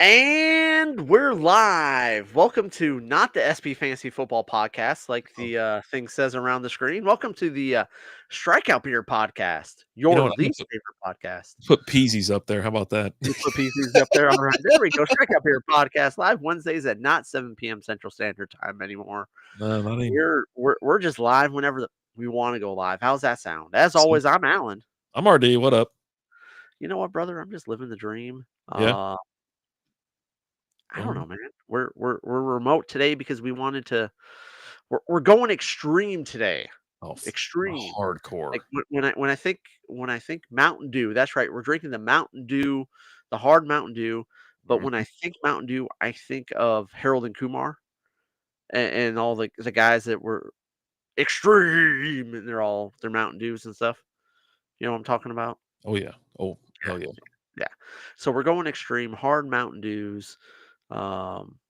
And we're live. Welcome to not the SB Fantasy Football Podcast, like Oh, the thing says around the screen. Welcome to the Strikeout Beer Podcast, you know your what? I'm gonna least favorite podcast. put Peasies up there. How about that? You put pieces up there. All right, there we go. Strikeout Beer Podcast, live Wednesdays at not 7 p.m. Central Standard Time anymore. No, not anymore. We're just live whenever we want to go live. How's that sound? As always, I'm Alan. I'm RD. What up? You know what, brother? I'm just living the dream. Yeah. I don't know, man. We're remote today because we wanted to. We're going extreme today. Oh, Extreme. hardcore. Like when I think Mountain Dew. That's right. We're drinking the Mountain Dew, the Hard Mountain Dew. But when I think Mountain Dew, I think of Harold and Kumar and all the guys that were extreme, and they're Mountain Dews and stuff. You know what I'm talking about? Oh yeah. Oh hell yeah. Yeah. So we're going extreme, hard Mountain Dews. Um,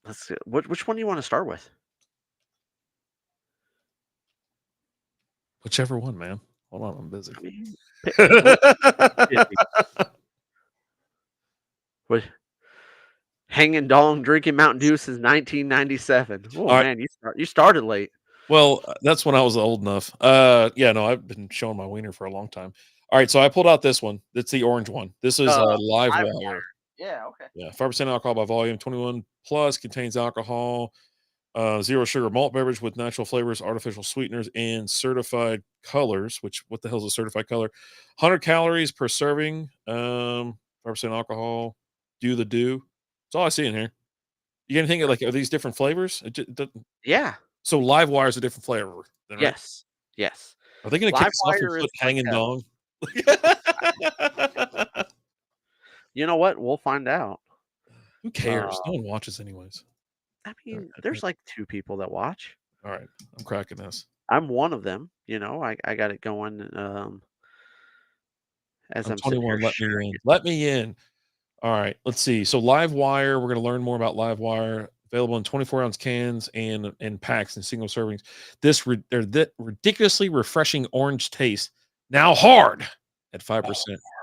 let's see. Which one do you want to start with? Whichever one, man. Hold on, I'm busy. I mean, what? Hanging dong, drinking Mountain Dew since 1997. Oh All right. man, you started late. Well, that's when I was old enough. Yeah, no, I've been showing my wiener for a long time. All right, so I pulled out this one. It's the orange one. This is live wire. Yeah, okay. Yeah, 5% alcohol by volume, 21 plus, contains alcohol. Zero sugar malt beverage with natural flavors, artificial sweeteners, and certified colors. Which what the hell is a certified color? 100 calories per serving. 5% alcohol. Do the do. That's all I see in here. You got anything like are these different flavors? Yeah. So live wire is a different flavor. Then, right? Yes. Are they going to kick Live us off and wire is put hanging like dong? you know what? We'll find out. Who cares? No one watches anyways. I mean, there's like 2 people that watch. All right, I'm cracking this. I'm one of them. I got it going. As I'm I'm sitting 21. here Let me sharing in. it. Let me in. All right, let's see. So live wire, we're going to learn more about live wire. Available in 24-ounce cans and packs and single servings. They're ridiculously refreshing orange taste. Now hard at 5%.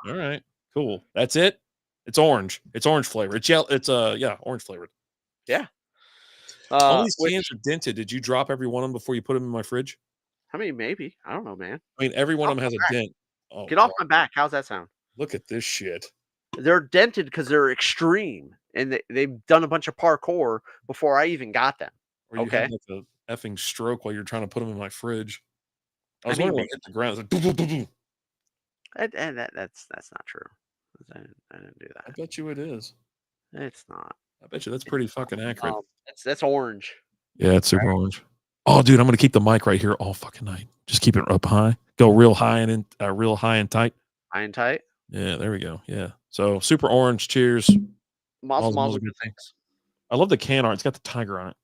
All right, cool. That's it. It's orange. It's orange flavor. It's orange flavored. Yeah. All these cans are dented. Did you drop every one of them before you put them in my fridge? I mean, maybe. I don't know, man. I mean, every one Off of them has my a back. dent. Oh, Get off God. my back. How's that sound? Look at this shit. They're dented because they're extreme, and they've done a bunch of parkour before I even got them. Or you had like a effing stroke while you're trying to put them in my fridge. I was wondering what hit the ground. It's like, doo, doo, doo, doo. And that's not true. I didn't do I that. bet you it is. It's not. I bet you that's pretty fucking accurate. That's orange. Yeah, it's super orange. Oh, dude, I'm gonna keep the mic right here all fucking night. Just keep it up high. Go real high and real high and tight. High and tight. Yeah, there we go. Yeah. So super orange. Cheers. Mazel good things. I love the can art. It's got the tiger on it.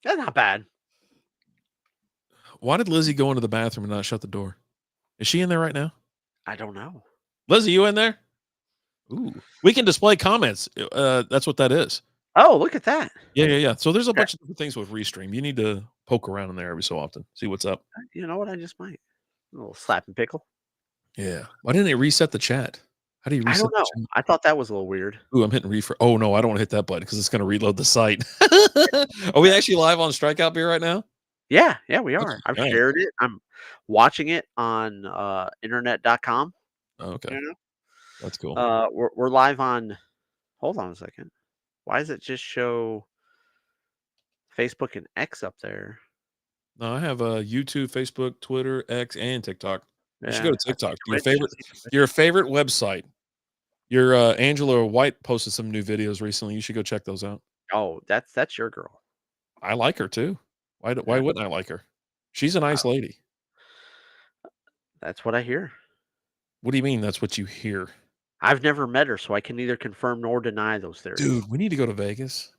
That's not bad. Why did Lizzie go into the bathroom and not shut the door? Is she in there right now? I don't know. Lizzie, you in there? Ooh. We can display comments. That's what that is. Oh, look at that. Yeah. So there's a bunch of different things with Restream. You need to poke around in there every so often. See what's up. You know what? I just might. A little slap and pickle. Yeah. Why didn't they reset the chat? How do you reset I don't know. the chat? I thought that was a little weird. Ooh, I'm hitting refresh. Oh, no, I don't want to hit that button because it's going to reload the site. Are we actually live on Strikeout Beer right now? Yeah, we are. Okay. I've shared it. I'm watching it on internet.com. Okay. You know? That's cool. We're live on. Hold on a second. Why does it just show Facebook and X up there? No, I have YouTube, Facebook, Twitter, X, and TikTok. You should Yeah, go to TikTok. Your favorite website. Your Angela White posted some new videos recently. You should go check those out. Oh, that's your girl. I like her too. Why wouldn't I like her? She's a nice lady. That's what I hear. What do you mean? That's what you hear? I've never met her, so I can neither confirm nor deny those theories. Dude, we need to go to Vegas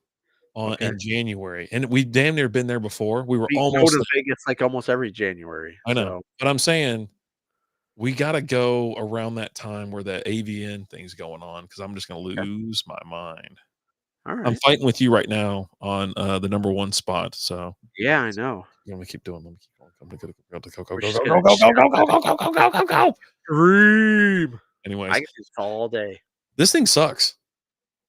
in January, and we damn near been there before. We go to Vegas like almost every January. I know, but I'm saying we got to go around that time where the AVN thing's going on because I'm just going to lose my mind. All right. I'm fighting with you right now on the number one spot. So yeah, I know. Let me keep doing. Let me keep going. Go, go, go, go, go, We're go, just go, gonna go, go, go, chill go, go, go, go, go, go, go, go. dream. I Anyways, can do this all day. this thing sucks.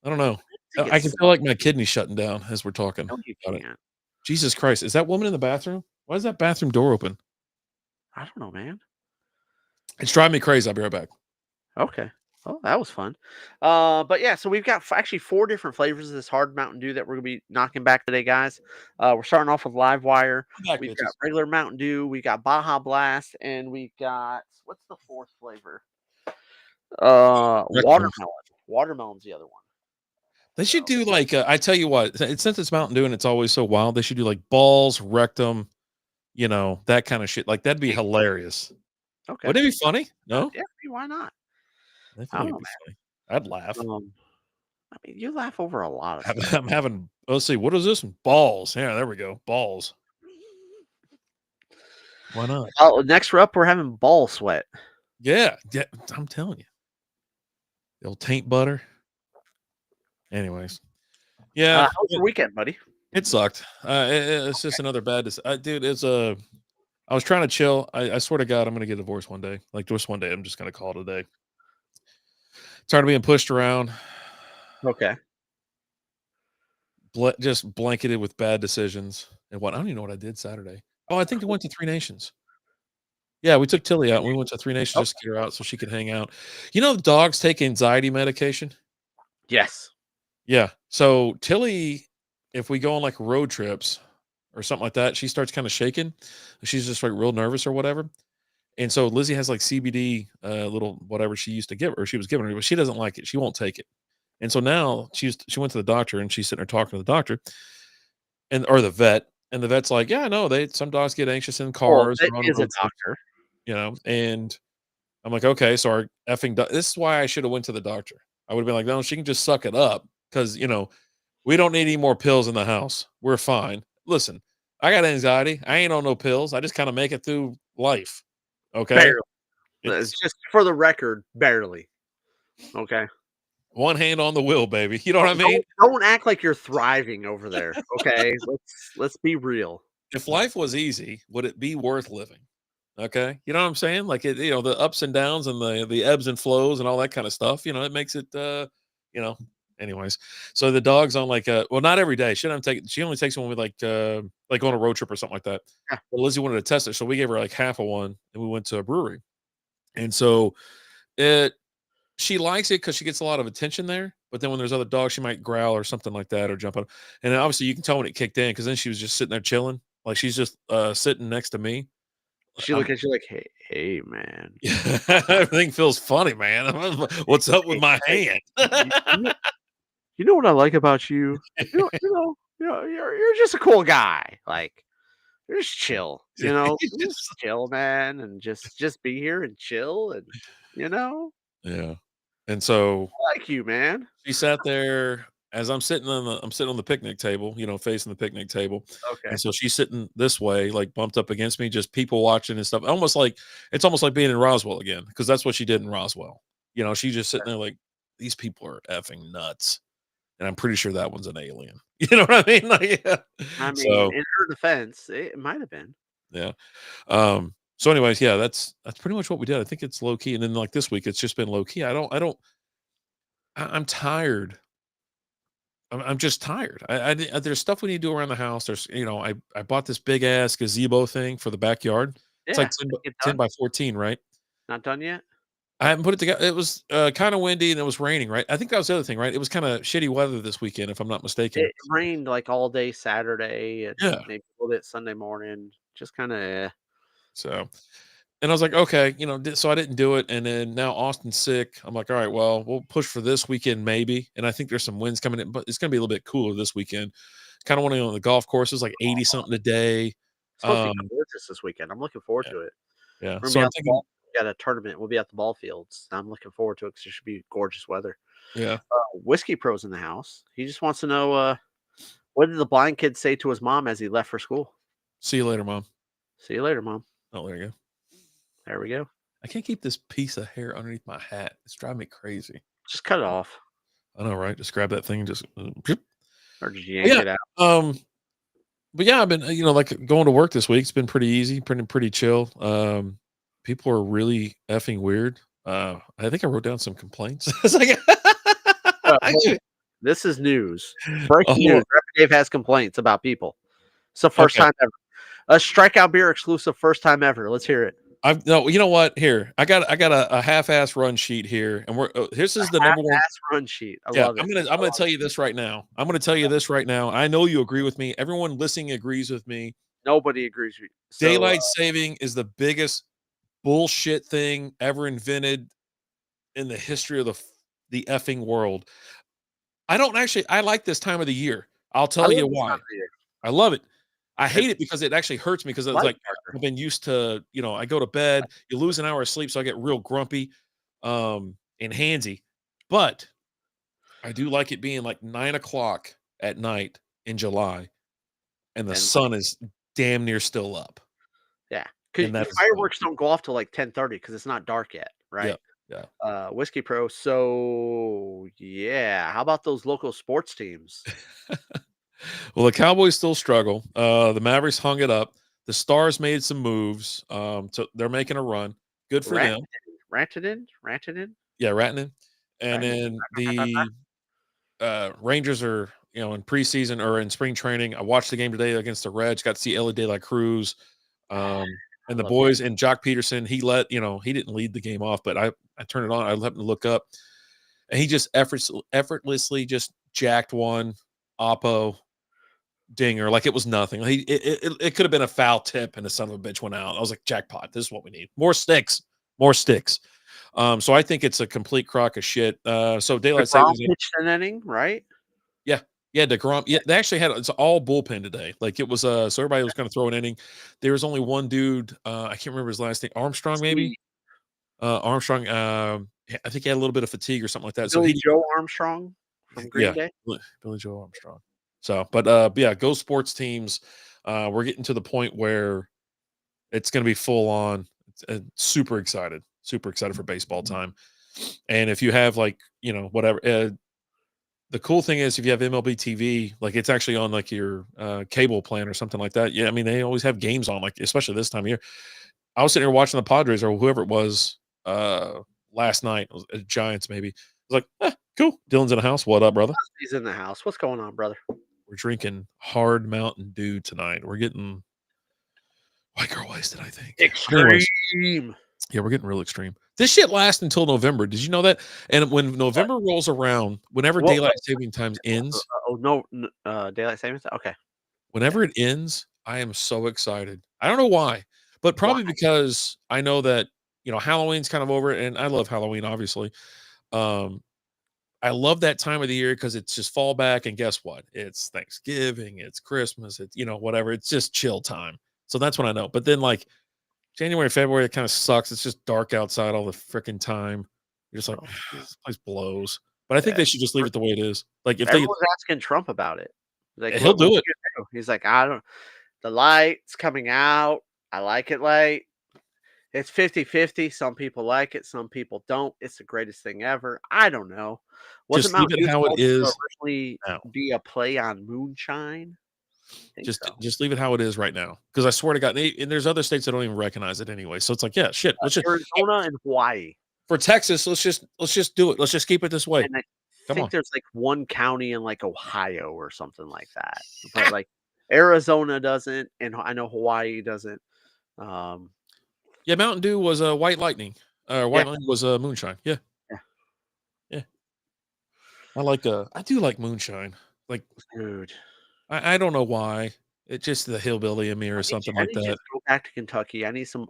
I don't know. I think I it's can so feel like my kidney's shutting down as we're talking no, you about it. can't. Jesus Christ. Is that woman in the bathroom? Why is that bathroom door open? I don't know, man. It's driving me crazy. I'll be right back. Okay. Oh, that was fun. But yeah, so we've got actually 4 different flavors of this hard Mountain Dew that we're gonna be knocking back today, guys. We're starting off with Live Wire. I'm back, We've got bitches. regular Mountain Dew. We got Baja Blast, and we got what's the 4th flavor? Rectum. Watermelon. Watermelon's the other one. They should So do like, I tell you what, since it's Mountain Dew and it's always so wild, they should do like balls, rectum, that kind of shit. Like that'd be big. hilarious. Okay. Wouldn't it be funny? No? Yeah, I mean, why not? I I think don't it'd know, be funny. I'd laugh. man. I mean, you laugh over a lot of stuff. I'm having, let's see, what is this? Balls. Yeah, there we go. Balls. Why not? Oh, next up, we're having ball sweat. Yeah. Yeah. I'm telling you. The old taint butter. Anyways. Yeah. How was your weekend, buddy? It sucked. It's just another bad, dude, I was trying to chill. I swear to God, I'm going to get divorced one day. Like just one day. I'm just going to call it a day. Tired of being pushed around, Okay. just blanketed with bad decisions and what. I don't even know what I did Saturday. Oh, I think I went to Three Nations. Yeah, we took Tilly out and we went to Three Nations Oh, just to get her out so she could hang out. Dogs take anxiety medication. yes. Yeah. So Tilly, if we go on like road trips or something like that, she starts kind of shaking. She's just like real nervous or whatever. And so Lizzie has like CBD, little whatever she used to give her, or she was giving her, but she doesn't like it. She won't take it. And so now she went to the doctor and she's sitting there talking to the doctor or the vet. And the vet's like, yeah, no, some dogs get anxious in Well, cars that or on is a road trips, doctor. and I'm like, okay, so our this is why I should have went to the doctor. I would have been like, no, she can just suck it up because we don't need any more pills in the house. We're fine. Listen, I got anxiety. I ain't on no pills. I just kind of make it through life. Okay. Barely. It's It's just for the record, barely. Okay. one hand on the wheel, baby. You know what I Don't mean? don't act like you're thriving over there. Okay. Let's be real. If life was easy, would it be worth living? Okay. You know what I'm saying? Like the ups and downs and the ebbs and flows and all that kind of stuff, it makes it you know, anyways. So the dog's on like well, not every day. She only takes one with like on a road trip or something like that. Yeah. But Lizzie wanted to test it. So we gave her like half of one and we went to a brewery. And so it she likes it because she gets a lot of attention there. But then when there's other dogs, she might growl or something like that or jump up. And then obviously you can tell when it kicked in because then she was just sitting there chilling. Like she's just sitting next to me. She look at you like, hey, man. Everything feels funny, man. What's up with Hey, my hey, hand? you know what I like about you? You're just a cool guy. Like, you're just chill. Just chill, man, and just be here and chill, and you know, Yeah. And so I like you, man. she sat there as I'm sitting on the picnic table, facing the picnic table. Okay. And so she's sitting this way, like bumped up against me, just people watching and stuff. It's almost like being in Roswell again, because that's what she did in Roswell. She's just sitting there like, these people are effing nuts. And I'm pretty sure that one's an alien. You know what I mean? Like, yeah. I mean, So in her defense, it might have been. yeah. So anyways, yeah, that's pretty much what we did. I think it's low key. And then like this week, it's just been low key. I'm tired. I'm just tired. There's stuff we need to do around the house. I bought this big ass gazebo thing for the backyard. It's like Yeah. 10 by 14, right? Not done yet? I haven't put it together. It was kind of windy and it was raining, right? I think that was the other thing, right? It was kind of shitty weather this weekend, if I'm not mistaken. It rained, like, all day Saturday and Yeah. maybe a little bit Sunday morning, just kinda So, and I was like, okay, so I didn't do it. And then now Austin's sick. I'm like, all right, well, we'll push for this weekend maybe. And I think there's some winds coming in, but it's going to be a little bit cooler this weekend. Kind of want to go on the golf courses, like 80 something a day. supposed to be Um, gorgeous this weekend. I'm looking forward yeah, to it. yeah. We're gonna So be I'm out the thinking, ball we got a tournament, we'll be at the ball fields. I'm looking forward to it because it should be gorgeous weather. yeah. Whiskey Pro's in the house. He just wants to know, what did the blind kid say to his mom as he left for school? See you later, mom. "See you later, mom." Oh, there you go. There we go. I can't keep this piece of hair underneath my hat. It's driving me crazy. Just cut it off I know, right? Just grab that thing and just or just yank yeah. it out. Um, but yeah, I've been, like going to work this week. It's been pretty easy, pretty chill. People are really effing weird. I think I wrote down some complaints. It's like, Hold on. actually, This is news. Breaking oh, news. Rapper Dave has complaints about people. It's the first okay. time ever. A strikeout beer exclusive, first time ever. Let's hear it. I've no, you know what? Here, I got a half-ass run sheet here, and we're this is the number one. Half-ass run sheet. I Yeah, love it. I'm I gonna love tell you this right now. I'm gonna tell you this right now. I know you agree with me. Everyone listening agrees with me. Nobody agrees with you. So, Daylight saving is the biggest bullshit thing ever invented in the history of the effing world. I like this time of the year. I'll I tell love you this time why. of the year. I love it. I hate it It's because it actually hurts me because it's light like darker. I've been used to, I go to bed, you lose an hour of sleep, so I get real grumpy, and handsy. But I do like it being like 9 o'clock at night in July and the And sun is damn near still up. yeah, And because that is fireworks don't go off till like 10:30 because it's not dark yet, yeah, right? yeah. Whiskey Pro. So yeah, how about those local sports teams? Well, the Cowboys still struggle. The Mavericks hung it up. The Stars made some moves. So they're making a run. Good for them. Rantanen, Yeah, Ratton. And right? then the Rangers are, in preseason or in spring training. I watched the game today against the Reds. Got to see Ellie De La Cruz, I and the love the boys. And Jock Peterson. He didn't lead the game off, but I turned it on. I let him look up, and he just effortlessly just jacked one oppo dinger like it was nothing. It could have been a foul tip, and the son of a bitch went out. I was like, jackpot. This is what we need. More sticks. More sticks. So I think it's a complete crock of shit. So daylight DeGrom savings. pitched an inning, right? Yeah. Yeah, DeGrom. Yeah, they actually it's all bullpen today. Like it was so everybody was gonna throw an inning. There was only one dude, I can't remember his last name, Armstrong, maybe? See Armstrong, I think he had a little bit of fatigue or something like that. So Billy he Joe Armstrong from Green yeah, Day. Billy Joe Armstrong. So, but yeah, go sports teams. We're getting to the point where it's gonna be full on. Super excited for baseball time. And if you have like, whatever the cool thing is if you have MLB TV, like it's actually on like your cable plan or something like that. Yeah, I mean they always have games on, like especially this time of year. I was sitting here watching the Padres or whoever it was last night. It was Giants maybe. I was like, cool. Dylan's in the house. What up, brother? He's in the house. What's going on, brother? We're drinking Hard Mountain Dew tonight. We're getting white girl wasted, I think. But anyways, Extreme. yeah, we're getting real extreme. This shit lasts until November. Did you know that? And when What? November rolls around, whenever What? daylight saving times ends, Oh no, daylight savings. Okay. Yeah. whenever it ends, I am so excited. I don't know why, but Why? probably because I know that, Halloween's kind of over and I love Halloween, obviously. Um, I love that time of the year because it's just fall back. And guess what? It's Thanksgiving, it's Christmas, it's, whatever. It's just chill time. So that's when I know. But then, like, January, February, it kind of sucks. It's just dark outside all the freaking time. You're just like, Oh, this place blows. But I think yeah. they should just leave it the way it is. Like, if they, Everyone's asking Trump about it. Like, he'll what do are it. you gonna do? He's like, I don't. The light's coming out. I like it late. It's 50-50. Some people like it, some people don't. It's the greatest thing ever. I don't know. Wasn't Just leave Mountain it Dew how it supposed to is originally now. be a play on moonshine? I think so. Just leave it how it is right now. Because I swear to God, and there's other states that don't even recognize it anyway. So it's like, yeah, shit. Let's just Arizona and Hawaii. for Texas. Let's just do it. Let's just keep it this way. And I Come think on. there's, like, one county in, like, Ohio or something like that. But, like, Arizona doesn't, and I know Hawaii doesn't. Um, Yeah, Mountain Dew was a White Lightning. yeah, White Lightning was a moonshine. Yeah, yeah. yeah. I do like moonshine. Like Dude, I don't know why. It's just the hillbilly in me or something I like need you that. to go back to Kentucky. I need some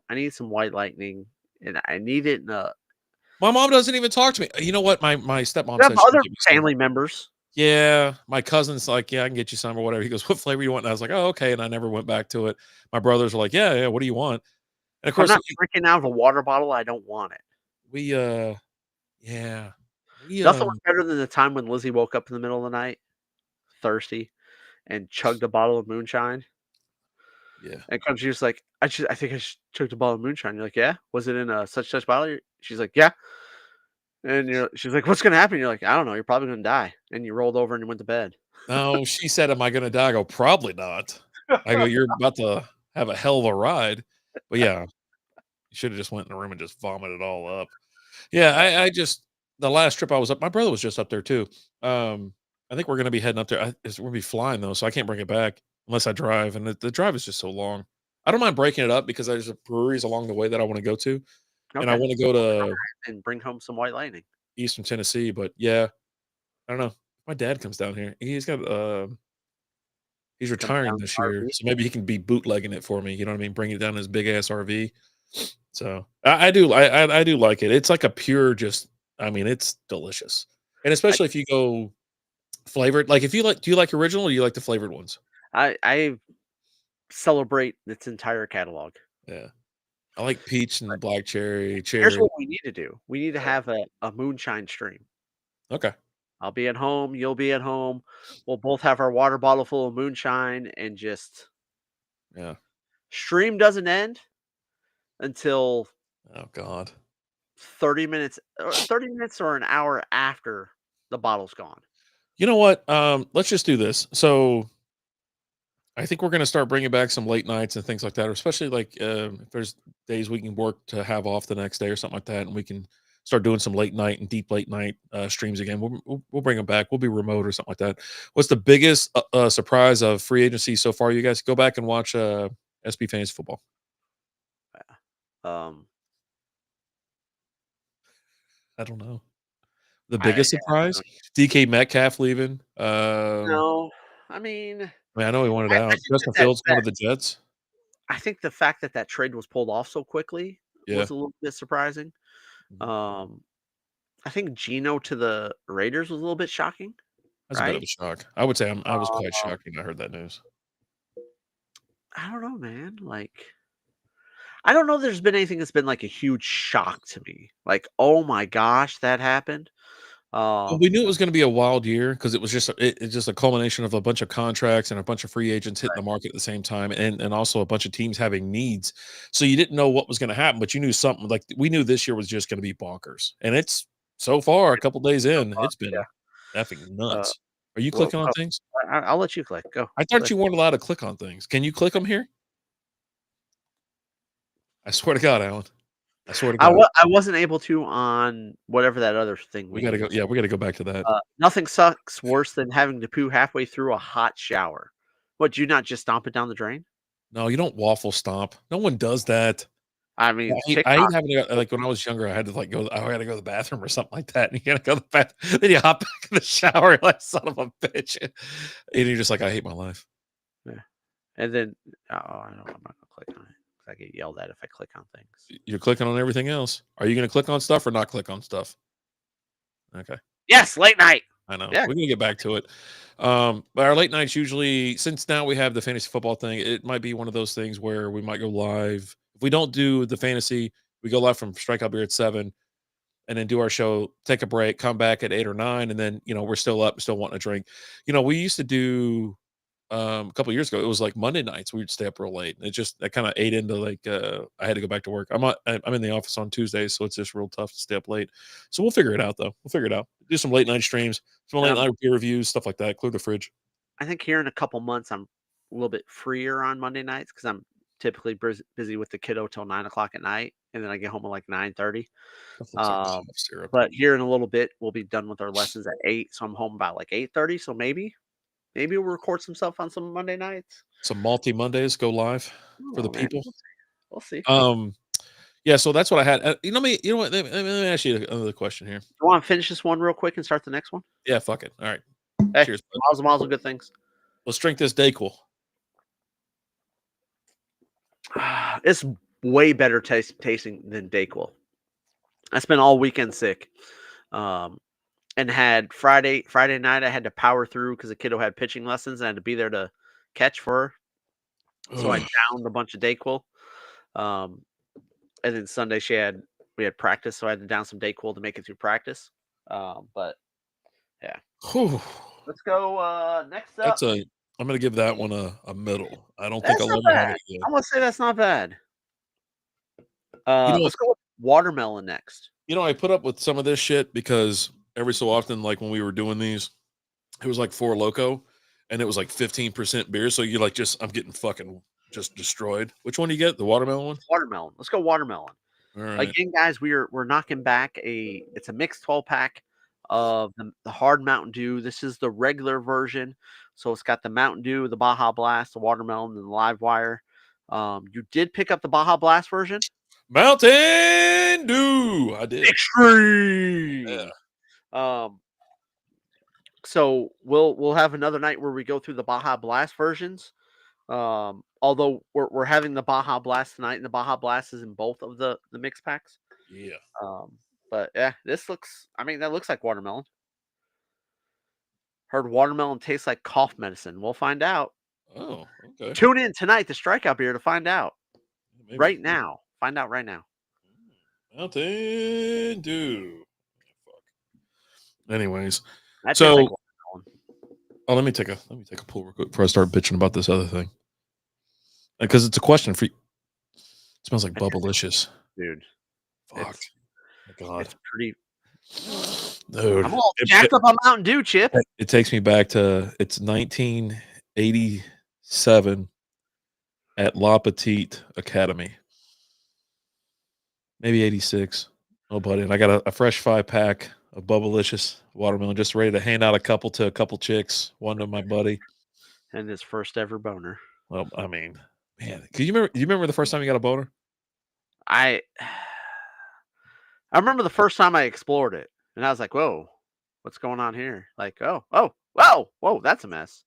White Lightning, and I need it in a My mom doesn't even talk to me. You know what? My stepmom you have said she'd other get me some. family members. Yeah, my cousin's like, yeah, I can get you some or whatever. He goes, what flavor you want? And I was like, oh, okay. And I never went back to it. My brothers were like, yeah, yeah. What do you want? And of If I'm course, not drinking out of a water bottle, I don't want it. we yeah, we Nothing was better than the time when Lizzie woke up in the middle of the night, thirsty, and chugged a bottle of moonshine. yeah. And comes, she was like, I think I chugged a bottle of moonshine." You're like, "Yeah? Was it in a such bottle?" She's like, "Yeah." And she's like, "What's gonna happen?" You're like, "I don't know. You're probably gonna die." And you rolled over and you went to bed. No, she said, am I gonna die? I go, probably not. I go, "You're about to have a hell of a ride." But yeah, you should have just went in the room and just vomited it all up. Yeah, Uh, I just the last trip I was up, my brother was just up there too. I think we're gonna be heading up there. We're gonna be flying though, so I can't bring it back unless I drive, and the drive is just so long. I don't mind breaking it up because there's breweries along the way that I want to go to, and I okay, want to go to and bring home some White Lightning. Eastern Tennessee. But yeah, I don't know. My dad comes down here. He's He comes retiring down this to year, RV. so maybe he can be bootlegging it for me. You know what I mean? Bring it down in his big ass RV. So I do like it. It's like a pure, just I mean, it's delicious, and I especially if you go flavored. Like if you like, do you like original or do you like the flavored ones? I celebrate its entire catalog. Yeah, I like peach and black cherry, Here's cherry. what we need to do. We need to have a moonshine stream. Okay, I'll be at home, you'll be at home. We'll both have our water bottle full of moonshine and just yeah. stream doesn't end until Oh God. 30 minutes or an hour after the bottle's gone. You know what? Let's just do this. So I think we're going to start bringing back some late nights and things like that, or especially like if there's days we can work to have off the next day or something like that, and we can start doing some late night and deep late night streams again. We'll bring them back. We'll be remote or something like that. What's the biggest surprise of free agency so far? You guys go back and watch SB Fantasy Football. Um, I don't know. The I biggest surprise, DK Metcalf leaving. no, I mean, I mean, I know he wanted I out. think Justin Fields going to the Jets. I think the fact that that trade was pulled off so quickly Yeah, was a little bit surprising. Um, I think Geno to the Raiders was a little bit shocking, that's a bit of right? a shock. I would say I was quite Um, shocked when I heard that news. I don't know, man. Like, I don't know. There's been anything that's been like a huge shock to me. Like, oh my gosh, that happened. Well, we Um, knew it was gonna be a wild year because it was just it's just a culmination of a bunch of contracts and a bunch of free agents hitting the market at the same time, and also a bunch of teams having needs. So you didn't know what was gonna happen, but you knew something like we knew this year was just gonna be bonkers. And it's so far, a couple days in, it's yeah. been effing Uh, nuts. Are you well, clicking on things? I'll let you click. Go I thought click. you weren't allowed to click on things. Can you click them here? I swear to God, Alan. I swear to God. I wasn't able to on whatever that other thing We we gotta go. use. Yeah, we gotta go back to that. Nothing sucks worse than having to poo halfway through a hot shower. What, you not just stomp it down the drain? No, you don't waffle stomp. No one does that. I Yeah, mean, I hate TikTok. having to go like, when I was younger, I had to, like, I had to go to the bathroom or something like that, and you gotta go to the bathroom, then you hop back in the shower like, "Son of a bitch," and you're just like, "I hate my life." Yeah, and then I don't. I'm not gonna click on it 'cause I get yelled at if I click on things. You're clicking on everything else. Are you gonna click on stuff or not click on stuff? Okay. Yes, late night. I know. Yeah, We're gonna get back to it. But our late nights usually, since now we have the fantasy football thing, it might be one of those things where we might go live. If we don't do the fantasy, we go live from Strikeout Beer at 7, and then do our show, take a break, come back at 8 or 9, and then we're still up, still wanting to drink. We used to do a couple years ago. It was like Monday nights we would stay up real late. It just that kind of ate into like I had to go back to work. I'm in the office on Tuesdays, so it's just real tough to stay up late. So we'll figure it out though. We'll figure it out. Do some late night streams, some and late night beer reviews, stuff like that. Clear the fridge. I think here in a couple months I'm a little bit freer on Monday nights because I'm typically busy with the kiddo till 9 o'clock at night, and then I get home at like 9:30. That looks like Um, cough syrup. but here in a little bit we'll be done with our lessons at 8, so I'm home about like 8:30. So maybe we'll record some stuff on some Monday nights. Some multi Mondays go live for the Oh man, people. we'll see. Um, yeah, so that's what I had. You know what? Let me ask you another question here. You want to finish this one real quick and start the next one? Yeah, fuck it. All right. Hey, Cheers, bud. miles and miles of good things. Let's drink this Dayquil. It's way better tasting than Dayquil. I spent all weekend sick, um, and had Friday night. I had to power through because the kiddo had pitching lessons. And I had to be there to catch for her, so I Ugh. downed a bunch of Dayquil. Um, and then Sunday we had practice, so I had to down some Dayquil to make it through practice. But yeah, Whew. let's go. Next up, That's a I'm gonna give that one a middle. I don't think that's I'll not ever have bad. it again. I'm gonna say that's not bad. You know Let's go with watermelon next. I put up with some of this shit because every so often, like when we were doing these, it was like Four Loco, and it was like 15% beer. So you're like, I'm getting fucking just destroyed. Which one do you get? The watermelon one? Watermelon. Let's go watermelon. All right. Again, guys, we're knocking back it's a mixed 12 pack of the hard Mountain Dew. This is the regular version. So it's got the Mountain Dew, the Baja Blast, the watermelon, and the live wire. You did pick up the Baja Blast version? Mountain Dew. I did. Extreme. Yeah. So we'll have another night where we go through the Baja Blast versions. Although we're having the Baja Blast tonight, and the Baja Blast is in both of the mix packs. Yeah. But yeah, this looks. I mean, that looks like watermelon. Heard watermelon tastes like cough medicine. We'll find out. Oh, okay. Tune in tonight to Strikeout Beer to find out. Maybe. Right now, find out right now. Mountain Dew. Fuck. Anyways, That so tastes like watermelon. let me take a pull real quick before I start bitching about this other thing, because it's a question for you. It smells like Bubblicious, dude. Fuck. My God. It's pretty. Dude, I'm all jacked up on Mountain Dew, Chip. It takes me back to 1987 at La Petite Academy. Maybe 86. Oh, buddy. And I got a fresh 5-pack of Bubblicious watermelon, just ready to hand out a couple to a couple chicks. One to my buddy. And his first ever boner. Well, I mean, man, do you remember the first time you got a boner? I remember the first time I explored it, and I was like, "Whoa, what's going on here?" Like, whoa, that's a mess.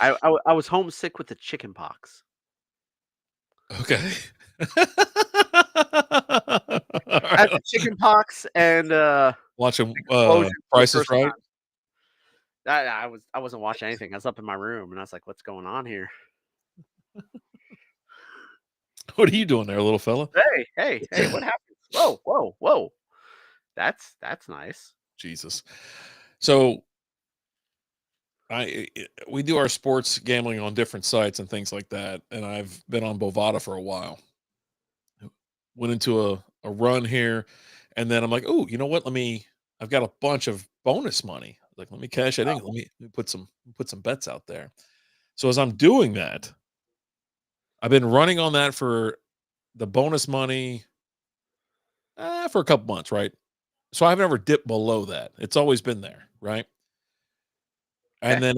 I was homesick with the chicken pox. Okay. I had the chicken pox and watching explosion for the Price is first Right. time. I wasn't watching anything. I was up in my room, and I was like, "What's going on here?" What are you doing there, little fella? Hey, what happened? Whoa. That's nice. Jesus. So we do our sports gambling on different sites and things like that, and I've been on Bovada for a while. Went into a run here, and then I'm like, oh, you know what? I've got a bunch of bonus money. Like, let me cash it in. Let me put some bets out there. So as I'm doing that, I've been running on that for the bonus money for a couple months, right? So I've never dipped below that. It's always been there, right? And then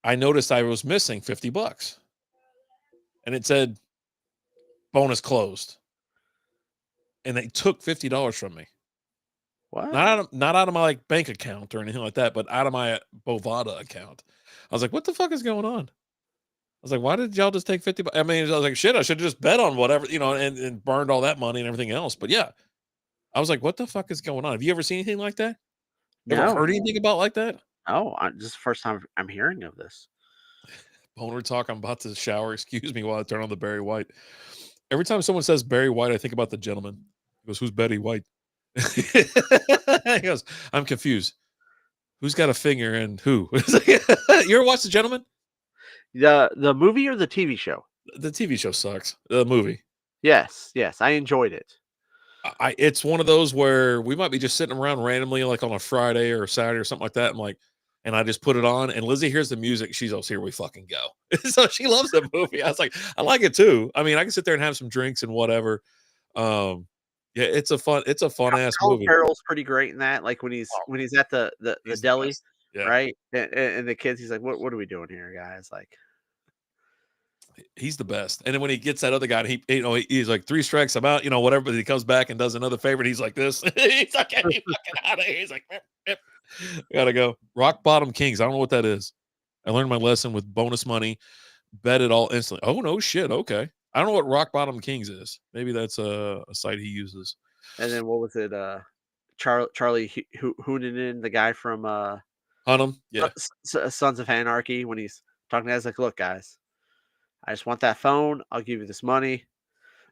I noticed I was missing $50, and it said bonus closed, and they took $50 from me. What? Not out of my bank account or anything like that, but out of my Bovada account. I was like, what the fuck is going on? I was like, why did y'all just take 50? I mean, I was like, shit, I should have just bet on whatever, and burned all that money and everything else. But yeah, I was like, what the fuck is going on? Have you ever seen anything like that? Ever heard anything about like that? No, this is the first time I'm hearing of this. Boner talk. I'm about to shower. Excuse me while I turn on the Barry White. Every time someone says Barry White, I think about The Gentleman. He goes, who's Betty White? He goes, I'm confused. Who's got a finger and who? You ever watch The Gentleman? The movie or the TV show? The TV show sucks. The movie. Yes, I enjoyed it. It's one of those where we might be just sitting around randomly, like on a Friday or Saturday or something like that. And I just put it on, and Lizzie hears the music. She goes, here we fucking go. So she loves the movie. I was like, I like it too. I mean, I can sit there and have some drinks and whatever. Yeah, it's a fun ass movie. Carroll's pretty great in that. Like when he's at the deli, yeah. right? And the kids, he's like, what are we doing here, guys? Like, he's the best. And then when he gets that other guy, he's like 3 strikes, I'm out, whatever. But he comes back and does another favorite. He's like this. He's like, hey, fucking out of here. He's like, gotta go. Rock Bottom Kings. I don't know what that is. I learned my lesson with bonus money. Bet it all instantly. Oh no shit. Okay. I don't know what Rock Bottom Kings is. Maybe that's a site he uses. And then what was it? Charlie Hoonan, the guy from Hunnam, yeah, Sons of Anarchy, when he's talking to guys like, look, guys, I just want that phone. I'll give you this money.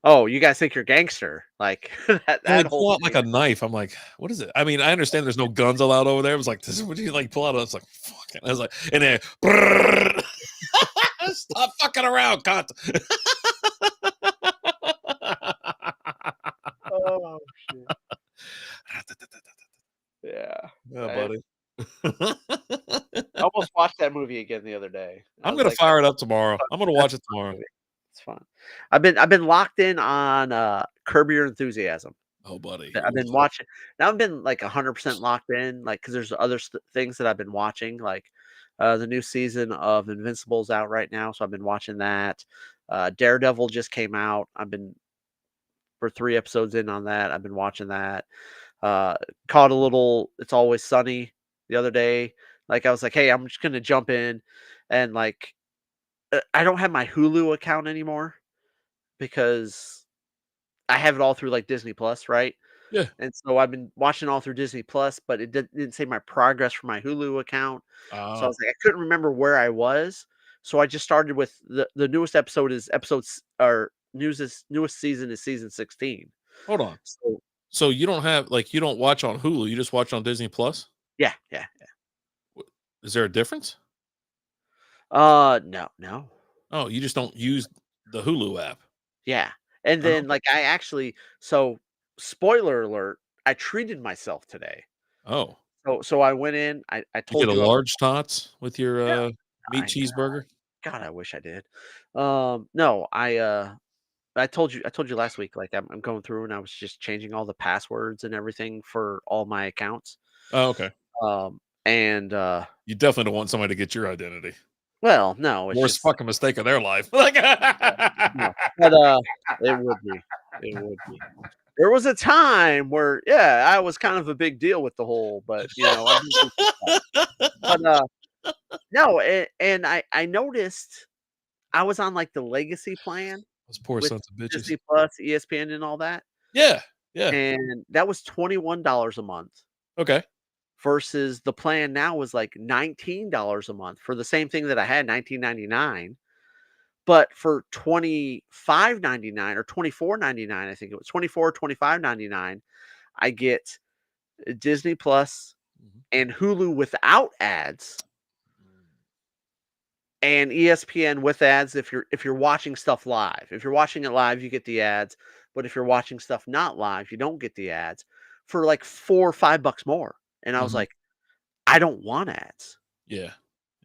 Oh, you guys think you're gangster? Like that whole pull out like a knife. I'm like, what is it? I mean, I understand there's no guns allowed over there. I was like, this is what you like pull out. I was like, fuck. I was like, and then stop fucking around, cunt. Oh shit. Yeah, buddy. that movie again the other day. I I'm was gonna like, fire it up tomorrow. I'm gonna That's watch a it fun tomorrow. movie. It's fun. I've been locked in on, Curb Your Enthusiasm. Oh, buddy. I've been watching now I've been, like, 100% locked in, like, because there's other things that I've been watching, like, the new season of Invincible's out right now, so I've been watching that. Daredevil just came out. I've been for 3 episodes in on that. I've been watching that. Uh, Caught a little It's Always Sunny the other day. Like, I was like, "Hey, I'm just gonna jump in," and, like, I don't have my Hulu account anymore because I have it all through, like, Disney Plus, right? Yeah. And so I've been watching all through Disney Plus, but it didn't say my progress for my Hulu account. So I Oh, was like, I couldn't remember where I was. So I just started with the newest episode is episodes or newest season is season 16. hold on. So So you don't have like, you don't watch on Hulu, you just watch on Disney Plus? yeah, yeah. Wh Is there a difference? No, no. Oh, you just don't use the Hulu app. Yeah. And Oh, then okay. like I actually so spoiler alert, I treated myself today. Oh, So I went in, I you get told a you up large tots with your, yeah, meat I cheeseburger? God, I wish I did. No, I told you last week, like, I'm going through and I was just changing all the passwords and everything for all my accounts. Oh, okay. And, You definitely don't want somebody to get your identity. well, no, it's Worst just fucking mistake of their life. Like no, but, it would be. It would be. There was a time where, yeah, I was kind of a big deal with the whole, but, I've been through some stuff. But, no, and I noticed I was on, like, the legacy plan Those poor with sons of bitches. Disney Plus, ESPN, and all that, Yeah, yeah. and that was $21 a month. Okay. Versus the plan now was like $19 a month for the same thing that I had, 19.99, but for 25.99 or 24.99, I think it was 24 25.99, I get Disney Plus Mhm. and Hulu without ads and ESPN with ads if you're watching stuff live. If you're watching it live, you get the ads, but if you're watching stuff not live, you don't get the ads for like 4 or $5 more. And I was Mhm. like, I don't want ads. Yeah.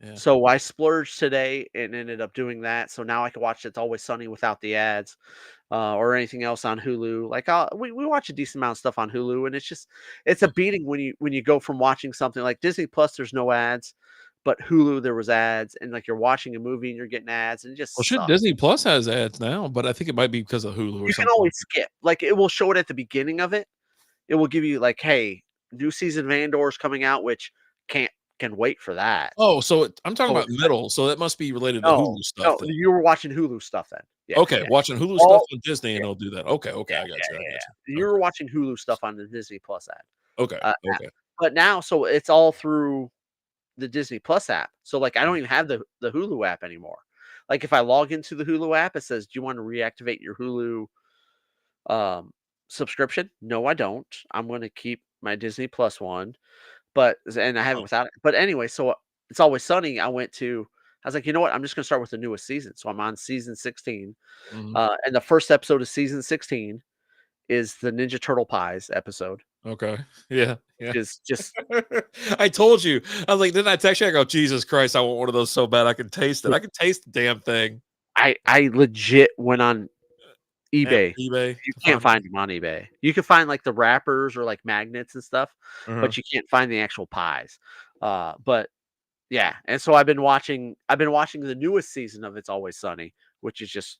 Yeah. So I splurged today and ended up doing that. So now I can watch It's Always Sunny without the ads, or anything else on Hulu. Like we watch a decent amount of stuff on Hulu, and it's a Yeah. beating when you go from watching something like Disney Plus. There's no ads, but Hulu there was ads, and like you're watching a movie and you're getting ads, and it Well, just shit, sucks. Disney Plus has ads now, but I think it might be because of Hulu or You can something always like that. skip. Like it will show it at the beginning of it. It will give you like, hey, new season of Andor's coming out, which can't can wait for that. Oh, so I'm talking So about excited. middle, so that must be related to No, Hulu stuff no, then. you were watching Hulu stuff then. Yeah, Okay, yeah. watching Hulu stuff All on Disney and yeah, it'll do that. Okay, okay, yeah, I got you, I yeah, got yeah. you. You were Okay, watching Hulu stuff on the Disney Plus okay, app, okay. but now so it's all through the Disney Plus app. So, like, I Mhm. don't even have the Hulu app anymore. Like, if I log into the Hulu app, it says, "Do you want to reactivate your Hulu, um, subscription?" No, I don't. I'm gonna keep my Disney Plus one, and I have it Oh, without it. But anyway, so It's Always Sunny, I was like, "You know what? I'm just gonna start with the newest season." So I'm on season 16, mhm, and the first episode of season 16 is the Ninja Turtle Pies episode, okay. Yeah, which yeah. is just I told you. I was like, didn't I text you? I go, "Jesus Christ, I want one of those so bad I can taste it." I can taste the damn thing. I legit went on At eBay. eBay You to can't find one. find them on eBay. You can find, like, the wrappers or, like, magnets and stuff, Uh-huh. but you can't find the actual pies. But yeah, and so I've been watching the newest season of It's Always Sunny, which is just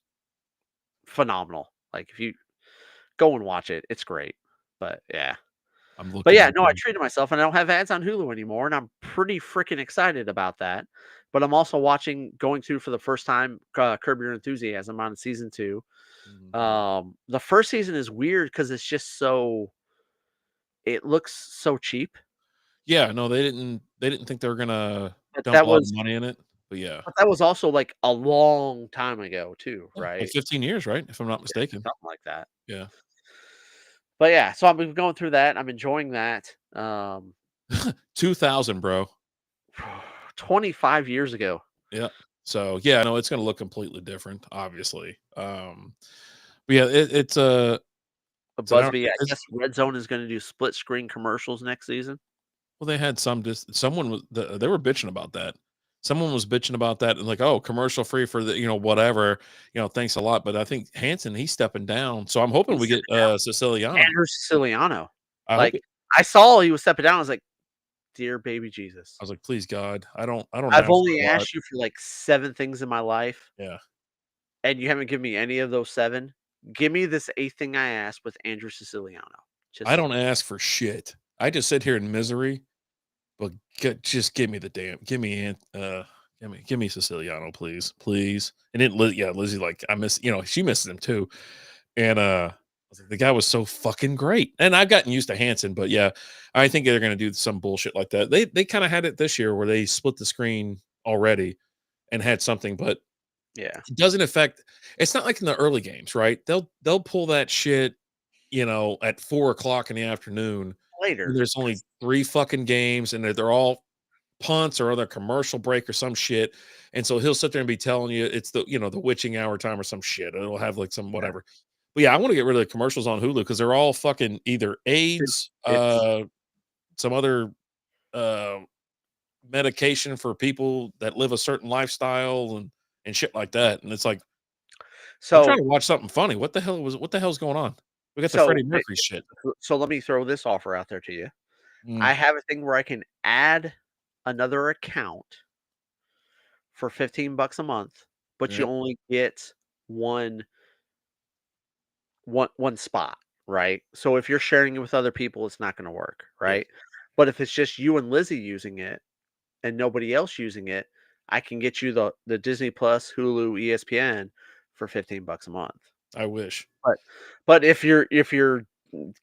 phenomenal. Like, if you go and watch it, it's great. But yeah. I'm But looking yeah, into no, I it. treated myself and I don't have ads on Hulu anymore, and I'm pretty freaking excited about that. But I'm also going through for the first time, Curb Your Enthusiasm on season 2. Mhm. The first season is weird because it's just it looks so cheap, Yeah, no, they didn't think they were gonna but dump that a lot of was money in it, but yeah. but that was also, like, a long time ago too, Yeah, like right? 15 years, right? If I'm not Yeah, mistaken. something like that. Yeah. But yeah, so I've been going through that, I'm enjoying that. 2000, bro. 25 years ago. Yeah. So, yeah, no, it's gonna look completely different, obviously. But yeah, it's an hour Busby, I it's guess Red Zone is gonna do split screen commercials next season. well, they had someone was they were bitching about that. someone was bitching about that and like, oh, commercial free for the, whatever, thanks a lot. But I think Hanson, he's stepping down. So I'm hoping He's we get stepping down. Siciliano. Andrew Siciliano. I hope Like, it, I saw he was stepping down, I was like, "Dear baby Jesus, I was like, please God, I don't I've ask for only a lot. asked you for, like, 7 things in my life, Yeah. and you haven't given me any of those 7. Give me this 8th thing I asked with Andrew Siciliano." I Just don't ask for shit. I just sit here in misery, but just give me the damn, give me Siciliano, please, please. And then, yeah, Lizzie, like, I miss, she misses him too. And I was like, the guy was so fucking great. And I've gotten used to Hanson, but yeah, I think they're gonna do some bullshit like that. They kind of had it this year where they split the screen already and had something, but yeah, it doesn't affect. It's not like in the early games, right? They'll pull that shit, at 4 o'clock in the afternoon. And later. there's only three fucking games, and they're all punts or other commercial break or some shit. And so he'll sit there and be telling you it's the witching hour time or some shit. It'll have like some Yeah, whatever. But yeah, I want to get rid of the commercials on Hulu because they're all fucking either dude, AIDS, it's some other uh medication for people that live a certain lifestyle and shit like that. And it's like, I'm trying so to watch something funny. What the hell's going on? We got the so Freddie Mercury shit. so let me throw this offer out there to you. Mm, I have a thing where I can add another account for 15 bucks a month, but you yep, only get one one spot, right? So if you're sharing it with other people, it's not gonna work, yeah, right? But if it's just you and Lizzie using it and nobody else using it, I can get you the Disney Plus, Hulu, ESPN for 15 bucks a month. I wish. But if you're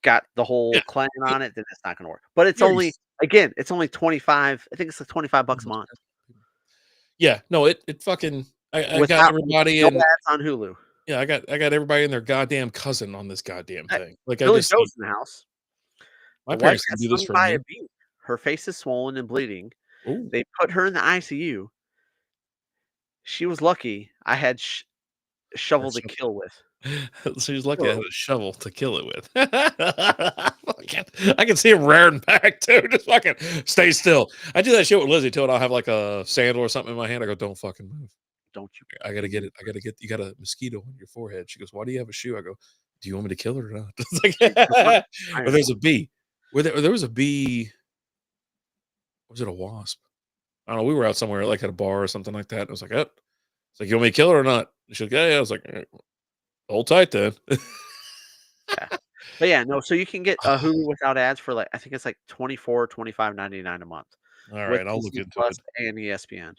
got the Yeah. whole clan y- on it, then it's not gonna work. But it's You already only again, it's only 25, I think it's like 25 bucks a month Yeah, no, it fucking I got without with everybody no in ads on Hulu. yeah, I got everybody and their goddamn cousin on this goddamn Hey, thing. Like I Billy just like Joe's in the house. my The wife parents got didn't do this stung for by a me. bee. Her face is swollen and bleeding. Oh, They put her in the ICU. She was lucky I had shovel that's to kill with. she's lucky I had So a shovel to kill it with. I can see him rearing back too. Just fucking stay still. I do that shit with Lizzie too, and I'll have like a sandal or something in my hand. I go, don't fucking move. don't you I gotta get move. it. I gotta get you got a mosquito on your forehead. She goes, why do you have a shoe? I go, do you want me to kill it or not? It's She's the one like, or iron there's a one. bee. There was a bee. Was it a wasp? I don't know. We were out somewhere like at a bar or something like that. I was like, oh, it's like, you want me to kill it or not? And she's like, yeah, yeah. I was like, hold tight then. Yeah. But yeah, no, so you can get a Hulu without ads for like I think it's like 24, 25.99 a month All with right, I'll look Disney into Plus it. and ESPN.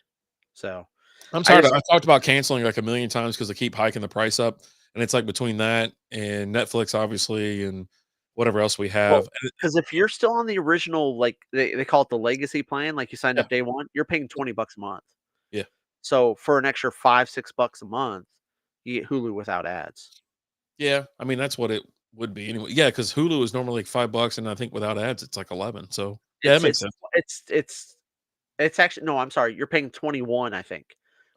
So I'm I tired. just I talked about canceling like a million times because they keep hiking the price up, and it's like between that and Netflix, obviously, and whatever else we well, have. because if you're still on the original, like they call it the legacy plan, like you signed Yeah, up day one, you're paying 20 bucks a month. yeah, So for an extra 5, 6 bucks a month, you get Hulu without ads. yeah. I mean, that's what it would be anyway. Yeah, because Hulu is normally like $5, and I think without ads, it's like 11. So yeah, that It's makes it's sense. it's it's it's actually no, I'm sorry, you're paying 21, I think.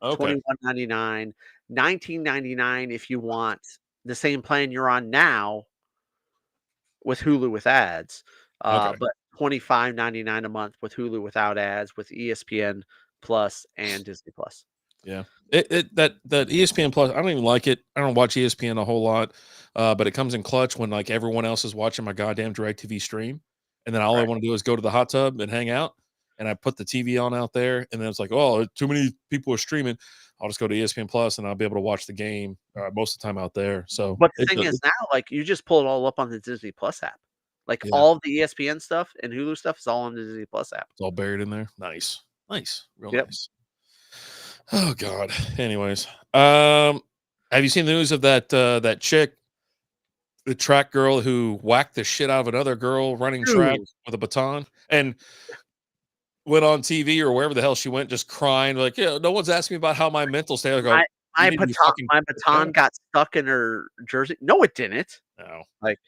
Okay, 21.99, 19.99 if you want the same plan you're on now with Hulu with ads, okay. but 25.99 a month with Hulu without ads with ESPN Plus and Disney Plus. Yeah. That ESPN Plus, I don't even like it. I don't watch ESPN a whole lot, but it comes in clutch when like everyone else is watching my goddamn DirecTV stream, and then all I Right. want to do is go to the hot tub and hang out, and I put the TV on out there, and then it's like, oh, too many people are streaming. I'll just go to ESPN Plus, and I'll be able to watch the game most of the time out there. So But the thing is now, like, you just pull it all up on the Disney Plus app. Like, yeah, all of the ESPN stuff and Hulu stuff is all on the Disney Plus app. it's all buried in there. Nice, nice, real Yep. nice. Oh God. Anyways, have you seen the news of that chick, the track girl who whacked the shit out of another girl running track Dude, with a baton and went on TV or wherever the hell she went, just crying like, yeah, no one's asking me about how my mental state. I go, my you my need to be baton fucking my checked baton out. got stuck in her jersey. No, it didn't. No, Like,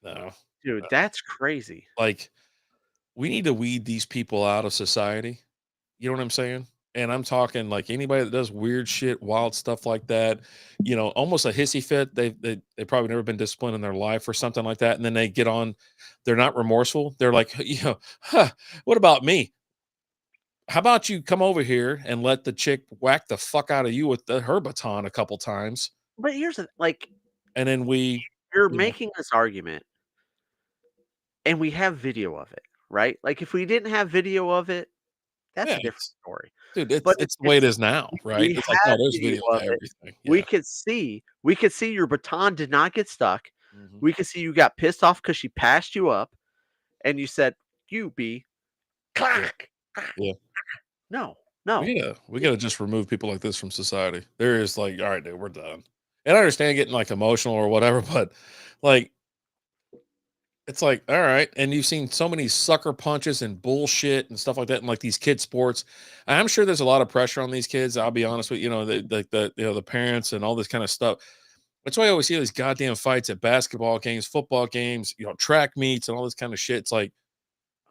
no, no. dude, that's crazy. Like we need to weed these people out of society. You know what I'm saying? And I'm talking like anybody that does weird shit, wild stuff like that, almost a hissy fit. They probably never been disciplined in their life or something like that. And then they get on, they're not remorseful. They're like, huh, what about me? how about you come over here and let the chick whack the fuck out of you with her baton a couple times, But here's the like, and then we, you're you know, making this argument, and we have video of it, right? Like, if we didn't have video of it, that's yeah, a different story. dude, But it's the way it is now, right? we It's like, no, have there's video video of to it. everything. Yeah. We could see your baton did not get stuck. Mhm. We could see you got pissed off because she passed you up, and you said, "You be Yeah. clack." Yeah. No, no. We gotta just remove people like this from society. There is like, all right, dude, we're done. And I understand getting like emotional or whatever, but like, it's like, all right. And you've seen so many sucker punches and bullshit and stuff like that in like these kid sports. I'm sure there's a lot of pressure on these kids. I'll be honest with you, the parents and all this kind of stuff. That's why I always see these goddamn fights at basketball games, football games, track meets and all this kind of shit. It's like,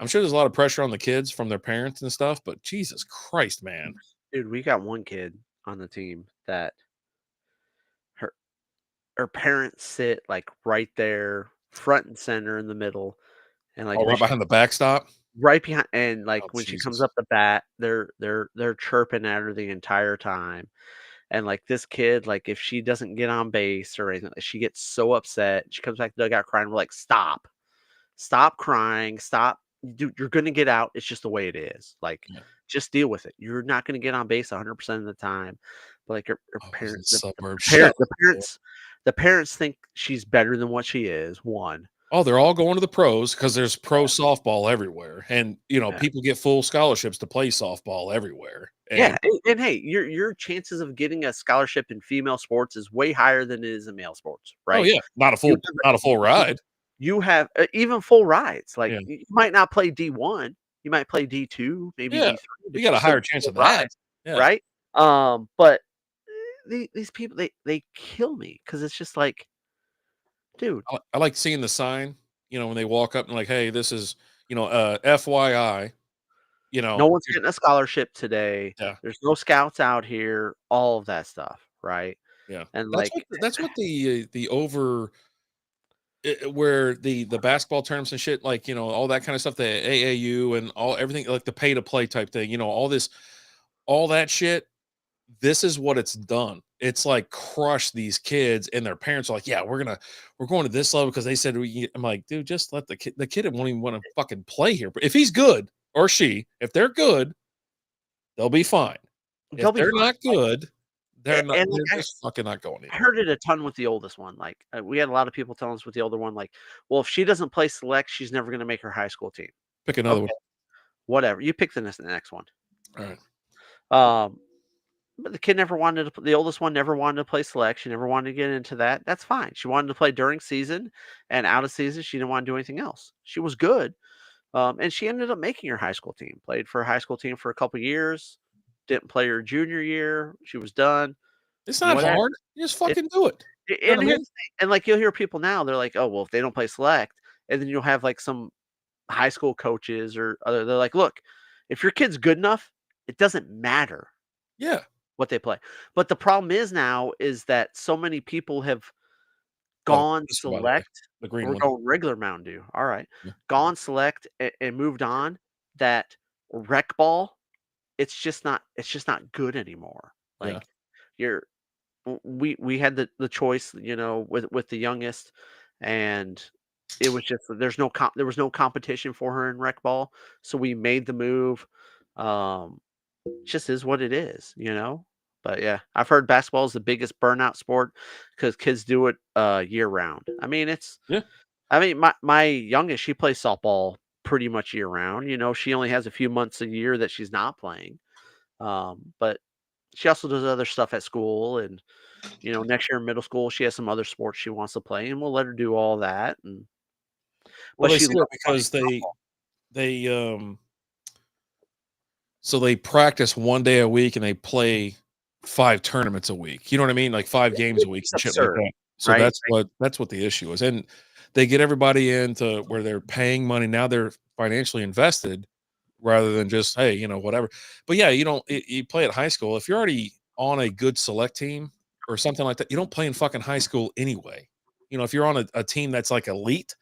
I'm sure there's a lot of pressure on the kids from their parents and stuff, but Jesus Christ, man. Dude, we got one kid on the team that her her parents sit, like, right there, front and center in the middle, and, like, Oh, when right she behind the backstop. right behind, and, Oh, like, when she comes Jesus. up the bat, they're chirping at her the entire time, and, like, this kid, like, if she doesn't get on base or anything, she gets so upset, she comes back to the dugout crying, we're like, "Stop. Stop crying, stop. Dude, you're gonna get out, it's just the way it is, like, Yeah. just deal with it. You're not gonna get on base 100% of the time." But, like, her Oh, it was in parent the suburbs. Shut parent up, man. the parents think she's better than what she is, 1. Oh, they're all going to the pros because there's pro softball everywhere, and Yeah. people get full scholarships to play softball everywhere. Yeah, And and hey, your chances of getting a scholarship in female sports is way higher than it is in male sports, oh right? yeah, not a You full not a full have ride. you have, even full rides, like, Yeah, you might not play D1, you might play D2, maybe yeah, D3, you but got you'll a still higher get chance full of that. rides, Yeah, right? But these people, they kill me because it's just like, dude, I like seeing the sign. When they walk up and like, hey, this is FYI. You no know, one's getting a scholarship today, yeah, there's no scouts out here, all of that stuff, right? yeah. And, That's like, what the over where the basketball terms and shit, like, all that kind of stuff, the AAU and all everything, like the pay to play type thing, all that shit. This is what it's done. It's like crush these kids, and their parents are like, yeah, we're going to this level because they said I'm like, dude, just let the kid won't even want to fucking play here. But if he's good or if they're good, they'll be fine. they'll If be they're fine, not good, they're not, and, they're like, just fucking not going I anywhere. heard it a ton with the oldest one, like, we had a lot of people telling us with the older one, like, "Well, if she doesn't play select, she's never gonna make her high school team." Pick another one. Okay, whatever, you pick the next one. All right. Um, but the kid never wanted to the oldest one never wanted to play select, she never wanted to get into that, that's fine. She wanted to play during season, and out of season, she didn't wanna do anything else. She was good, and she ended up making her high school team, played for a high school team for a couple years, didn't play her junior year, she was done, It's not whatever. hard. You just fucking do it. You know And what I here's mean? the thing, and, like, you'll hear people now, they're like, "Oh, well, if they don't play select," and then you'll have, like, some high school coaches or other, they're like, "Look, if your kid's good enough, it doesn't matter Yeah. what they play." But the problem is now is that so many people have Oh, gone this one, by the way, select, the green or one. going regular Mountain Dew, alright, Yeah. gone select and moved on, that rec ball, it's just not good anymore. Yeah. Like, you're we had the choice, with the youngest, and it was just there was no competition for her in rec ball, so we made the move. Just is what it is. But yeah, I've heard basketball is the biggest burnout sport because kids do it year round. Yeah. My youngest, she plays softball pretty much year round. She only has a few months a year that she's not playing. But she also does other stuff at school, and next year in middle school, she has some other sports she wants to play, and we'll let her do all that, Well, but they she say that loves playing because they softball. they so they practice one day a week and they play 5 tournaments a week. You know what I mean? Like 5 games a week It's and shit like absurd, that. So right? that's what the issue is. And they get everybody into where they're paying money. Now they're financially invested rather than just, hey, whatever. But yeah, you play at high school. If you're already on a good select team or something like that, you don't play in fucking high school anyway. If you're on a team that's like elite,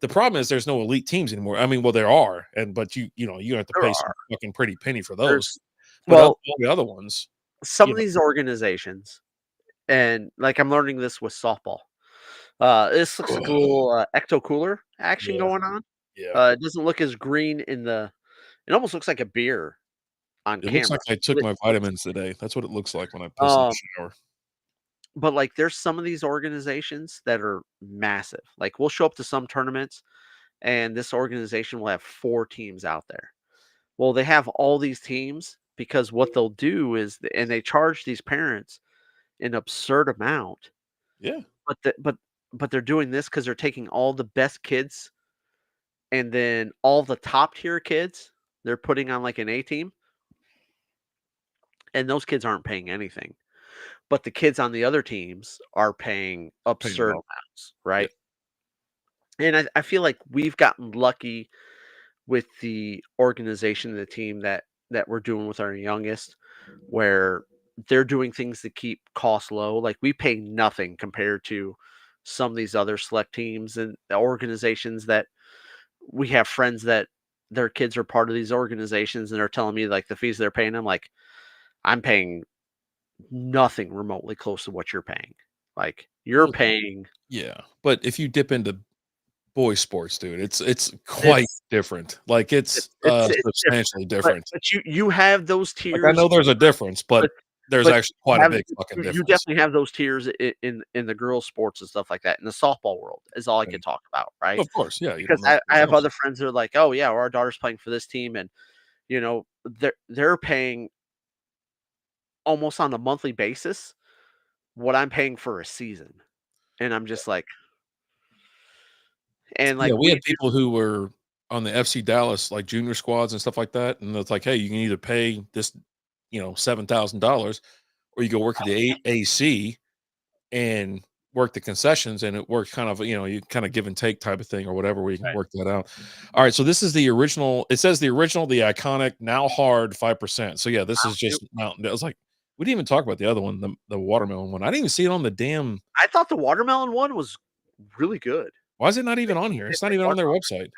The problem is there's no elite teams anymore. I mean, well, there are, but you have to There pay some are. fucking pretty penny for those. There's But well, all the other ones, some you of know, these organizations, and like I'm learning this with softball. This looks like a little ecto cooler action yeah, going on. yeah. It doesn't look as green in the. It almost looks like a beer on It looks camera. like I took my vitamins today. That's what it looks like when I piss in the Um, shower. but like, there's some of these organizations that are massive. Like, we'll show up to some tournaments, and this organization will have 4 teams out there. Well, they have all these teams because what they'll do is, and they charge these parents an absurd amount, Yeah, but but they're doing this because they're taking all the best kids and then all the top tier kids, they're putting on like an A team, and those kids aren't paying anything. But the kids on the other teams are paying paying absurd well. amounts, Yeah. right? And I feel like we've gotten lucky with the organization and the team that we're doing with our youngest, where they're doing things to keep costs low. Like, we pay nothing compared to some of these other select teams and organizations that we have friends that their kids are part of these organizations, and they're telling me like the fees they're paying. I'm like, I'm paying nothing remotely close to what you're paying. Like, you're Well, paying. yeah, but if you dip into boy sports, dude, it's quite It's different. Like it's different, substantially different. but you have those Like I tiers, know there's a difference, but but there's but actually quite a have big fucking you difference. definitely have those tiers in the girls' sports and stuff like that. In the softball world is all I Yeah. could talk about, right? Of course, yeah, you Because don't know I anything have else. other friends that are like, "Oh, yeah, our daughter's playing for this team," and, they're paying almost on a monthly basis what I'm paying for a season, and I'm just like, and, Yeah, like, we we had do. people who were on the FC Dallas, like, junior squads and stuff like that, and it's like, "Hey, you can either pay this, $7,000 or you go work at the AC and work the concessions," and it works kind of, you kinda give and take type of thing or whatever where you can Right. work that out. Alright, so this is the original it says the original, the iconic, now hard 5%. So, yeah, this is Yep. just Mountain Dew. I was like, we didn't even talk about the other one, the watermelon one. I didn't even see it on the damn I thought the watermelon one was really good. why is it not They even on here? they It's not put even on their watermelon. website.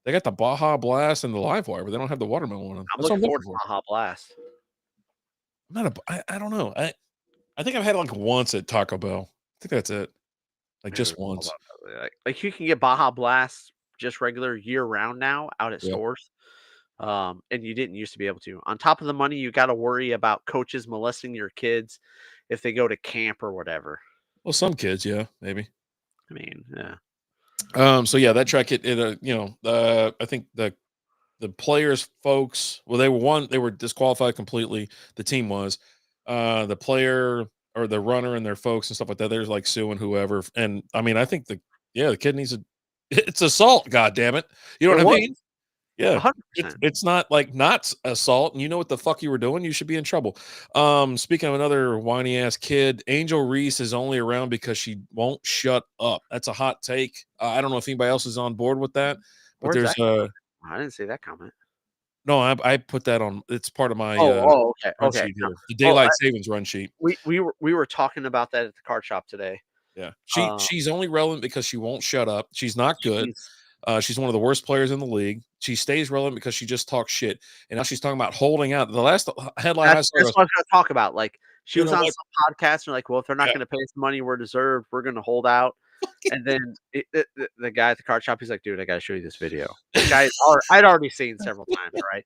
They got the Baja Blast and the Livewire, but they don't have the watermelon one. I'm That's what looking I'm forward looking to for. Baja Blast. I'm not I don't know. I think I've had it, like, once at Taco Bell. I think that's it. Like, Dude, just hold once. on. Like, you can get Baja Blast just regular year round now out at Yeah. stores, and you didn't used to be able to. On top of the money, you gotta worry about coaches molesting your kids if they go to camp or whatever. Well, some kids, yeah, maybe. I mean, yeah. So yeah, that track I think the players folks, well, they were disqualified completely. The team was, the player or the runner and their folks and stuff like that. They're like suing whoever. And I mean, I think the kid needs it's assault. God damn it. You know It what I was mean? Yeah. It's 100%. it's not like not assault, and you know what the fuck you were doing, you should be in trouble. Speaking of another whiny ass kid, Angel Reese is only around because she won't shut up. That's a hot take. I don't know if anybody else is on board with that, but Where's there's that comment? I didn't see that comment. no, I put that on. It's part of my Okay, run okay. sheet No. here, the Well, daylight savings run sheet. we were talking about that at the card shop today. Yeah, Um, she's only relevant because she won't shut up. She's not good. she's She's one of the worst players in the league. She stays relevant because she just talks shit, and now she's talking about holding out. The last headline I saw that's was, what I was gonna talk about. Like, she you was know on what? some podcast and like, "Well, if they're not Yeah. gonna pay us money we're deserved, we're gonna hold out." And then the guy at the card shop, he's like, "Dude, I gotta show you this video," which I'd already seen several times, right?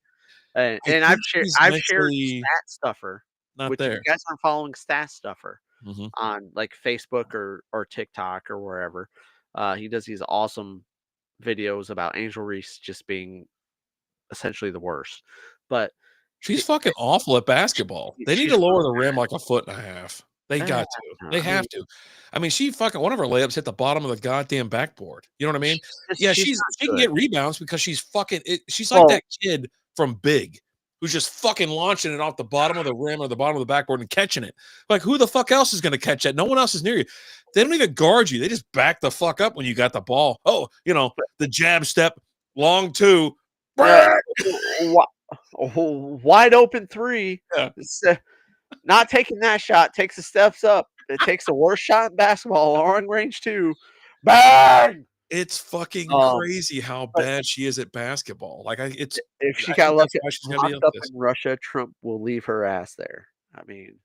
And I I've think she's shared mentally Stat Stuffer, not which if you there. guys aren't following Stat Stuffer Mhm. on, like, Facebook or TikTok or wherever, he does these awesome videos about Angel Reese just being essentially the worst. But She's the fucking awful at basketball. They need to she's lower really the rim like a foot and a half. They bad. got to. They I mean, have to. I mean, she fucking one of her layups hit the bottom of the goddamn backboard. You know what I mean? Yeah, she's not she can good. get rebounds because she's fucking she's like Well, that kid from Big who's just fucking launching it off the bottom of the rim or the bottom of the backboard and catching it. Like, who the fuck else is going to catch that? No one else is near you. They don't even guard you. They just back the fuck up when you got the ball. Oh, the jab step, long two. uh, wi wide open 3. Yeah. It's, not taking that shot takes the steps up. It takes the worst shot in basketball, long range 2. Bang! It's fucking Um, crazy how but bad she is at basketball. Like, if she I got think that's left why she's gonna be locked like up this. in Russia, Trump will leave her ass there. I mean,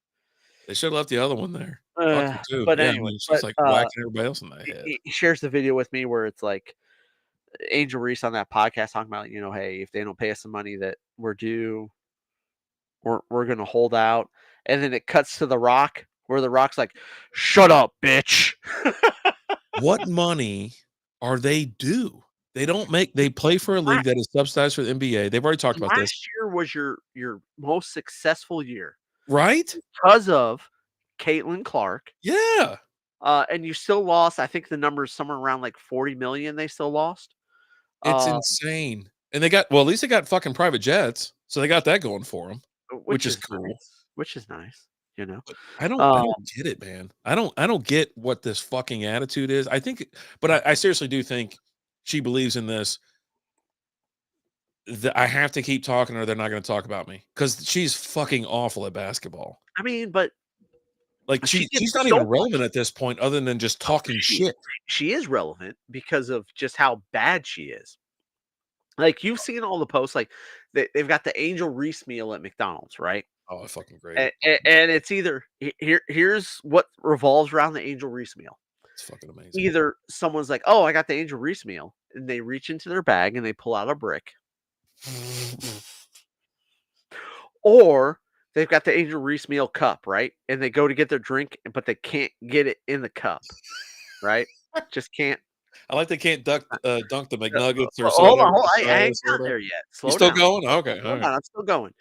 They should have left the other one there. Fuck her too. but Yeah, I anyway, mean, she's, like, whacking everybody else in the head. he shares the video with me where it's like Angel Reese on that podcast talking about, hey, if they don't pay us the money that we're due, we're gonna hold out. And then it cuts to The Rock, where The Rock's like, "Shut up, bitch." What money are they due? They play for a La- league that is subsidized for the NBA. They've already talked about this, Last year was your most successful year right? because of Caitlin Clark. Yeah. And you still lost. I think the number is somewhere around like 40 million. They still lost. It's Uh, insane. And they got well, at least they got fucking private jets, so they got that going for them, which which is is cool. nice. Which is nice. You know. But I Um, don't get it, man. I don't get what this fucking attitude is. I think but I seriously do think she believes in this that I have to keep talking or they're not gonna talk about me because she's fucking awful at basketball. I mean, but Like, she gets she's not so even much. relevant at this point other than just Oh, talking shit. she is relevant because of just how bad she is. Like you've seen all the posts, like they've got the Angel Reese meal at McDonald's, right? Oh, fucking great. And it's either here's what revolves around the Angel Reese meal. It's fucking amazing. Either someone's like, "Oh, I got the Angel Reese meal," and they reach into their bag and they pull out a brick, or they've got the Angel Reese meal cup, right? And they go to get their drink, but they can't get it in the cup, right? Just can't. I like they can't dunk the McNuggets or Hold soda on, with hold the on. I ain't stylus or got whatever. there yet. You Slow still down. going? Okay, Hold alright. on, I'm still going.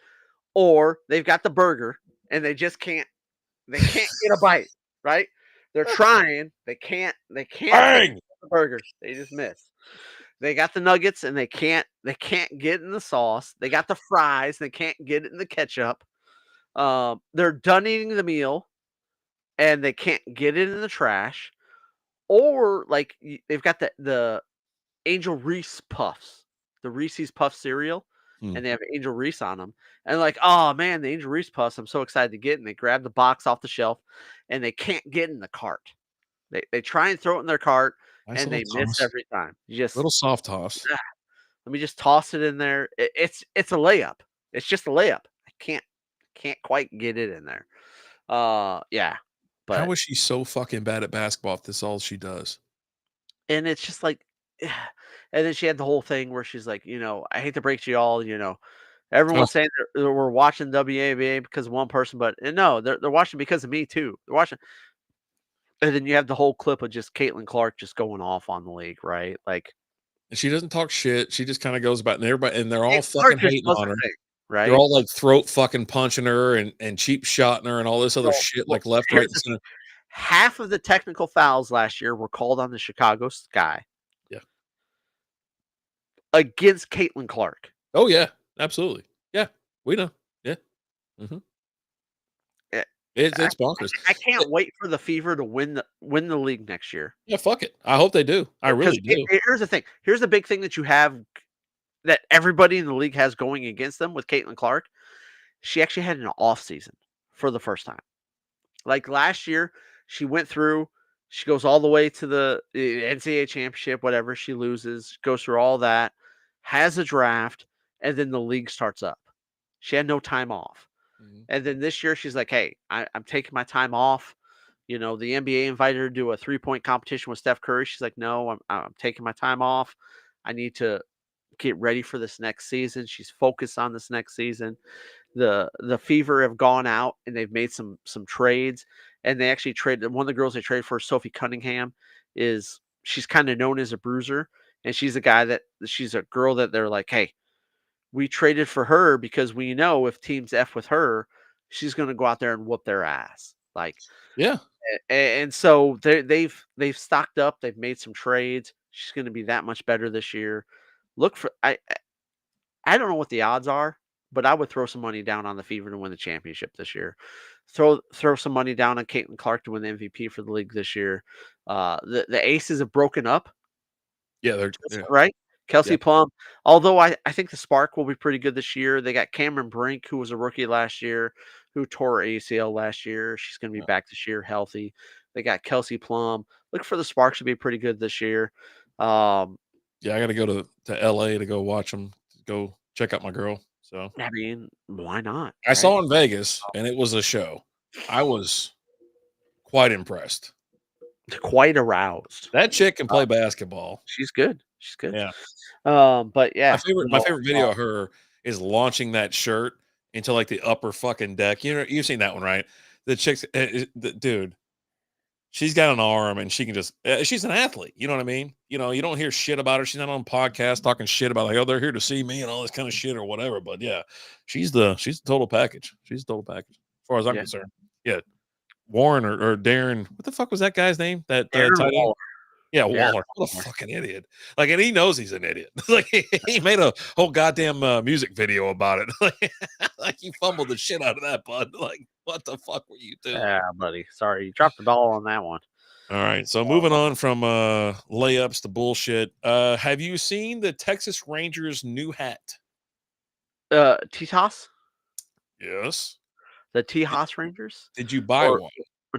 Or they've got the burger and they just can't. They can't get a bite, right? They're trying. They can't get Bang! the burger. They just miss. They got the nuggets and they can't get in the sauce. They got the fries, they can't get it in the ketchup. They're done eating the meal and they can't get it in the trash. Or like they've got the Angel Reese Puffs, the Reese's Puff cereal, Hmm. and they have Angel Reese on them. And like, oh man, the Angel Reese Puffs, I'm so excited to get. And they grab the box off the shelf and they can't get in the cart. They try and throw it in their cart Nice and little they miss toss. every time. You just Little soft toss. "Ah, let me just toss it in there. It's a layup. It's just a layup. I can't quite get it in there. Yeah. But How is she so fucking bad at basketball if this all she does? and it's just like and then she had the whole thing where she's like, I hate to break to you all, Oh, everyone's saying we're watching WNBA because of one person, but no, they're watching because of me too. They're watching, and then you have the whole clip of just Caitlin Clark just going off on the league, right? Like and she doesn't talk shit. She just kinda goes about and everybody and they're all Caitlin Clark fucking just hating does on her her. thing, They're right? all, like, throat fucking punching her and cheap shotting her and all this other Well, shit, well, like, left, right, here's and the thing: center. half of the technical fouls last year were called on the Chicago Sky Yeah. against Caitlin Clark. Oh, yeah. Absolutely. Yeah. We know. Yeah. Mhm. Eh, I It's bonkers. I Eh can't wait for the Fever to win the league next year. yeah, fuck it. I hope they do. I Because really do. here's the thing. Here's the big thing that you have that everybody in the league has going against them with Caitlin Clark. She actually had an off season for the first time. Like last year, she went through. She goes all the way to the NCAA championship, whatever. She loses, goes through all that, has a draft, and then the league starts up. She had no time off. Mhm. And then this year, she's like, "Hey, I'm taking my time off." The NBA invited her to do a 3-point competition with Steph Curry. She's like, "No, I'm taking my time off. I need to get ready for this next season." She's focused on this next season. The Fever have gone out and they've made some trades, and they actually traded one of the girls they traded for, Sophie Cunningham, is she's kind of known as a bruiser, and she's a girl that they're like, "Hey, we traded for her because we know if teams F with her, she's going to go out there and whoop their ass." Like, Yeah. and so they've stocked up. They've made some trades. She's going to be that much better this year. Look for I don't know what the odds are, but I would throw some money down on the Fever to win the championship this year. Throw some money down on Caitlin Clark to win the MVP for the league this year. The Aces have broken up, Yeah, they're just yeah. right? Yeah. Kelsey Plum, although I think the Spark will be pretty good this year. They got Cameron Brink, who was a rookie last year, who tore her ACL last year. She's going to be Yeah. back this year healthy. They got Kelsey Plum. Look for the Sparks to be pretty good this year. Um, Yeah, I got to go to LA to go watch them. Go check out my girl. So I mean, why not, I right? saw in Vegas, and it was a show. I was quite impressed. Quite aroused. That chick can Uh, play basketball. she's good. She's good. Yeah. But My yeah, favorite my no, favorite video of her is launching that shirt into, like, the upper fucking deck. You've seen that one, right? The chick's the dude, she's got an arm and she can just she's an athlete, you know what I mean? You don't hear shit about her. She's not on podcasts talking shit about, like, "Oh, they're here to see me," and all this kind of shit or whatever, but yeah, she's the total package. She's the total package as far as I'm yeah, concerned. Yeah, Warren or Darren, what the fuck was that guy's name? That, Darren tight end? Waller. Yeah, Darren Waller. What a Waller. fucking idiot. Like, and he knows he's an idiot. Like, he made a whole goddamn music video about it. Like, you fumbled the shit out of that, bud. Like, what the fuck were you doing? Yeah, buddy. Sorry, you dropped the ball on that one. All right. So moving on from layups to bullshit. Have you seen the Texas Rangers new hat? T-Toss? Yes. The Did, T-Hoss Rangers? did you buy Or one?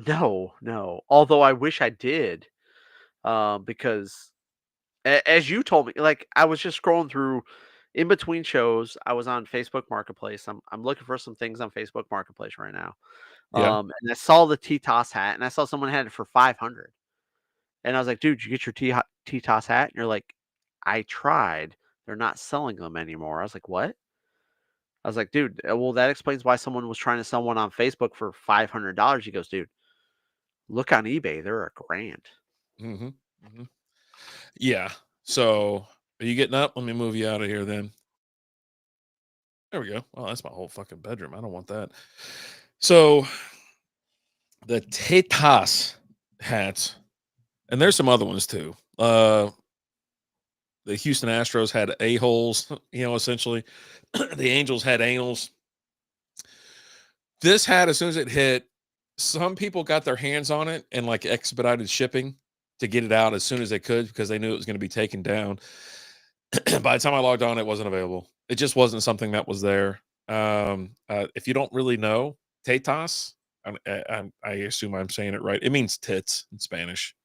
no, no. Although I wish I did, because as you told me, like I was just scrolling through in between shows. I was on Facebook Marketplace. I'm looking for some things on Facebook Marketplace right now. Yeah. And I saw the T-Toss hat, and I saw someone had it for 500, and I was like, "Dude, you get your T-Toss hat?" And you're like, "I tried. They're not selling them anymore." I was like, "What?" I was like, "Dude, well, that explains why someone was trying to sell one on Facebook for $500." He goes, "Dude, look on eBay. They're a grand." hmm hmm Yeah. So are you getting up? Let me move you out of here then. There we go. Oh, that's my whole fucking bedroom. I don't want that. So the Tetas hats, and there's some other ones too. The Houston Astros had a-holes, essentially. The Angels had anals. This hat, as soon as it hit, some people got their hands on it and like expedited shipping to get it out as soon as they could because they knew it was going to be taken down. By the time I logged on, it wasn't available. It just wasn't something that was there. If you don't really know, tetas, I assume I'm saying it right. It means tits in Spanish,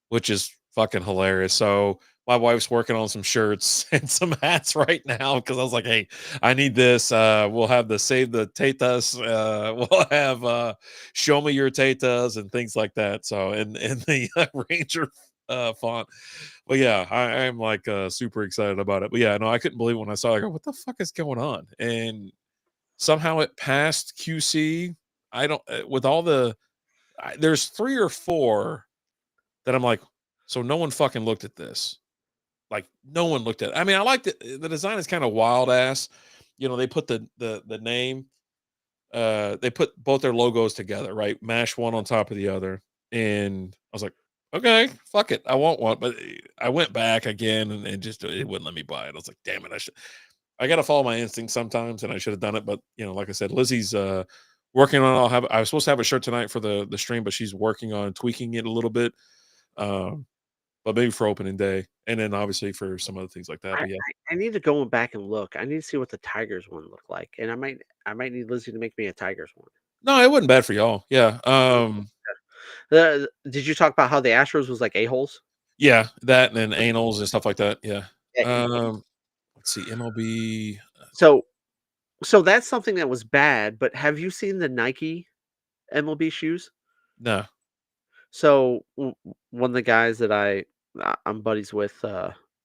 which is fucking hilarious. So my wife's working on some shirts and some hats right now because I was like, hey, I need this. We'll have the save the tetas. We'll have show me your tetas and things like that. So in the Ranger font. But yeah, I'm like super excited about it. But yeah, no, I couldn't believe it when I saw it. I go, what the fuck is going on? And somehow it passed QC. I don't with all the there's 3 or 4 that I'm like, so no one fucking looked at this. Like no one looked at it. I mean, I like the design is kind of wild ass. They put the name, they put both their logos together, right? Mash one on top of the other. And I was like, okay, fuck it. I want one. But I went back again and just it wouldn't let me buy it. I was like, damn it, I gotta follow my instincts sometimes, and I should have done it. But like I said, Lizzie's working on I was supposed to have a shirt tonight for the stream, but she's working on tweaking it a little bit. Um, but maybe for opening day, and then obviously for some other things like that. I, But yeah, I need to go back and look. I need to see what the Tigers one looked like, and I might need Lizzie to make me a Tigers one. no, it wasn't bad for y'all. Yeah, Did you talk about how the Astros was like a-holes? yeah, that and then anals and stuff like that. Yeah. Yeah, Let's see, MLB. so so that's something that was bad, but have you seen the Nike MLB shoes? No. So one of the guys that I'm buddies with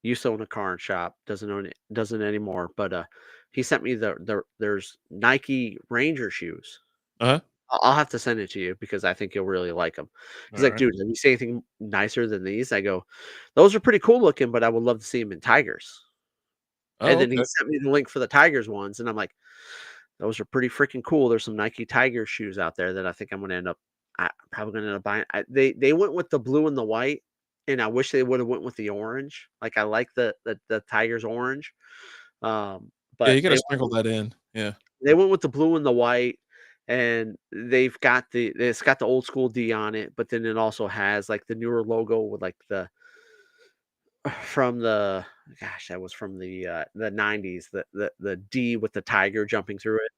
used to own a car and shop, doesn't own it, doesn't anymore, but he sent me there's Nike Ranger shoes. Uh-huh. I'll have to send it to you because I think you'll really like them. All He's like, right. "Dude, have you seen anything nicer than these?" I go, "Those are pretty cool looking, but I would love to see them in Tigers." And Oh, then he okay. sent me the link for the Tigers ones, and I'm like, "Those are pretty freaking cool." There's some Nike Tiger shoes out there that I think I'm gonna end up probably gonna end up buying. They went with the blue and the white, and I wish they would have went with the orange. Like I like the Tigers orange, Yeah, but you got to sprinkle that in. Yeah. they went with the blue and the white, and it's got the old school D on it, but then it also has like the newer logo with like the from the gosh, that was from the 90s, the D with the tiger jumping through it.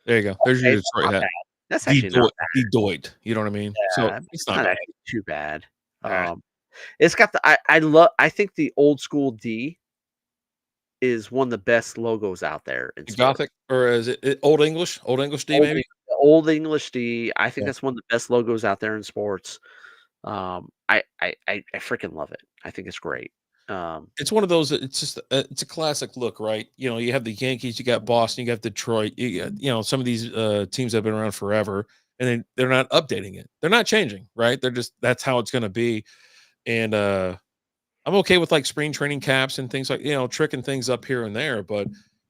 There you go. There's your Okay, that's Detroit not hat. bad. That's actually not Dedoit. You know what I mean? So bad. it's It's not not bad. actually too bad. Ah, It's got the I love I think the old school D is one of the best logos out there in The sports. Gothic, or is it Old English? Old English D, maybe? Old English D, I think Yeah. that's one of the best logos out there in sports. I freaking love it. I think it's great. It's one of those it's just it's a classic look, right? You know, you have the Yankees, you got Boston, you got Detroit, you got, some of these teams have been around forever, and then they're not updating it. They're not changing, right? They're just that's how it's going to be. And I'm okay with like spring training caps and things like, tricking things up here and there, but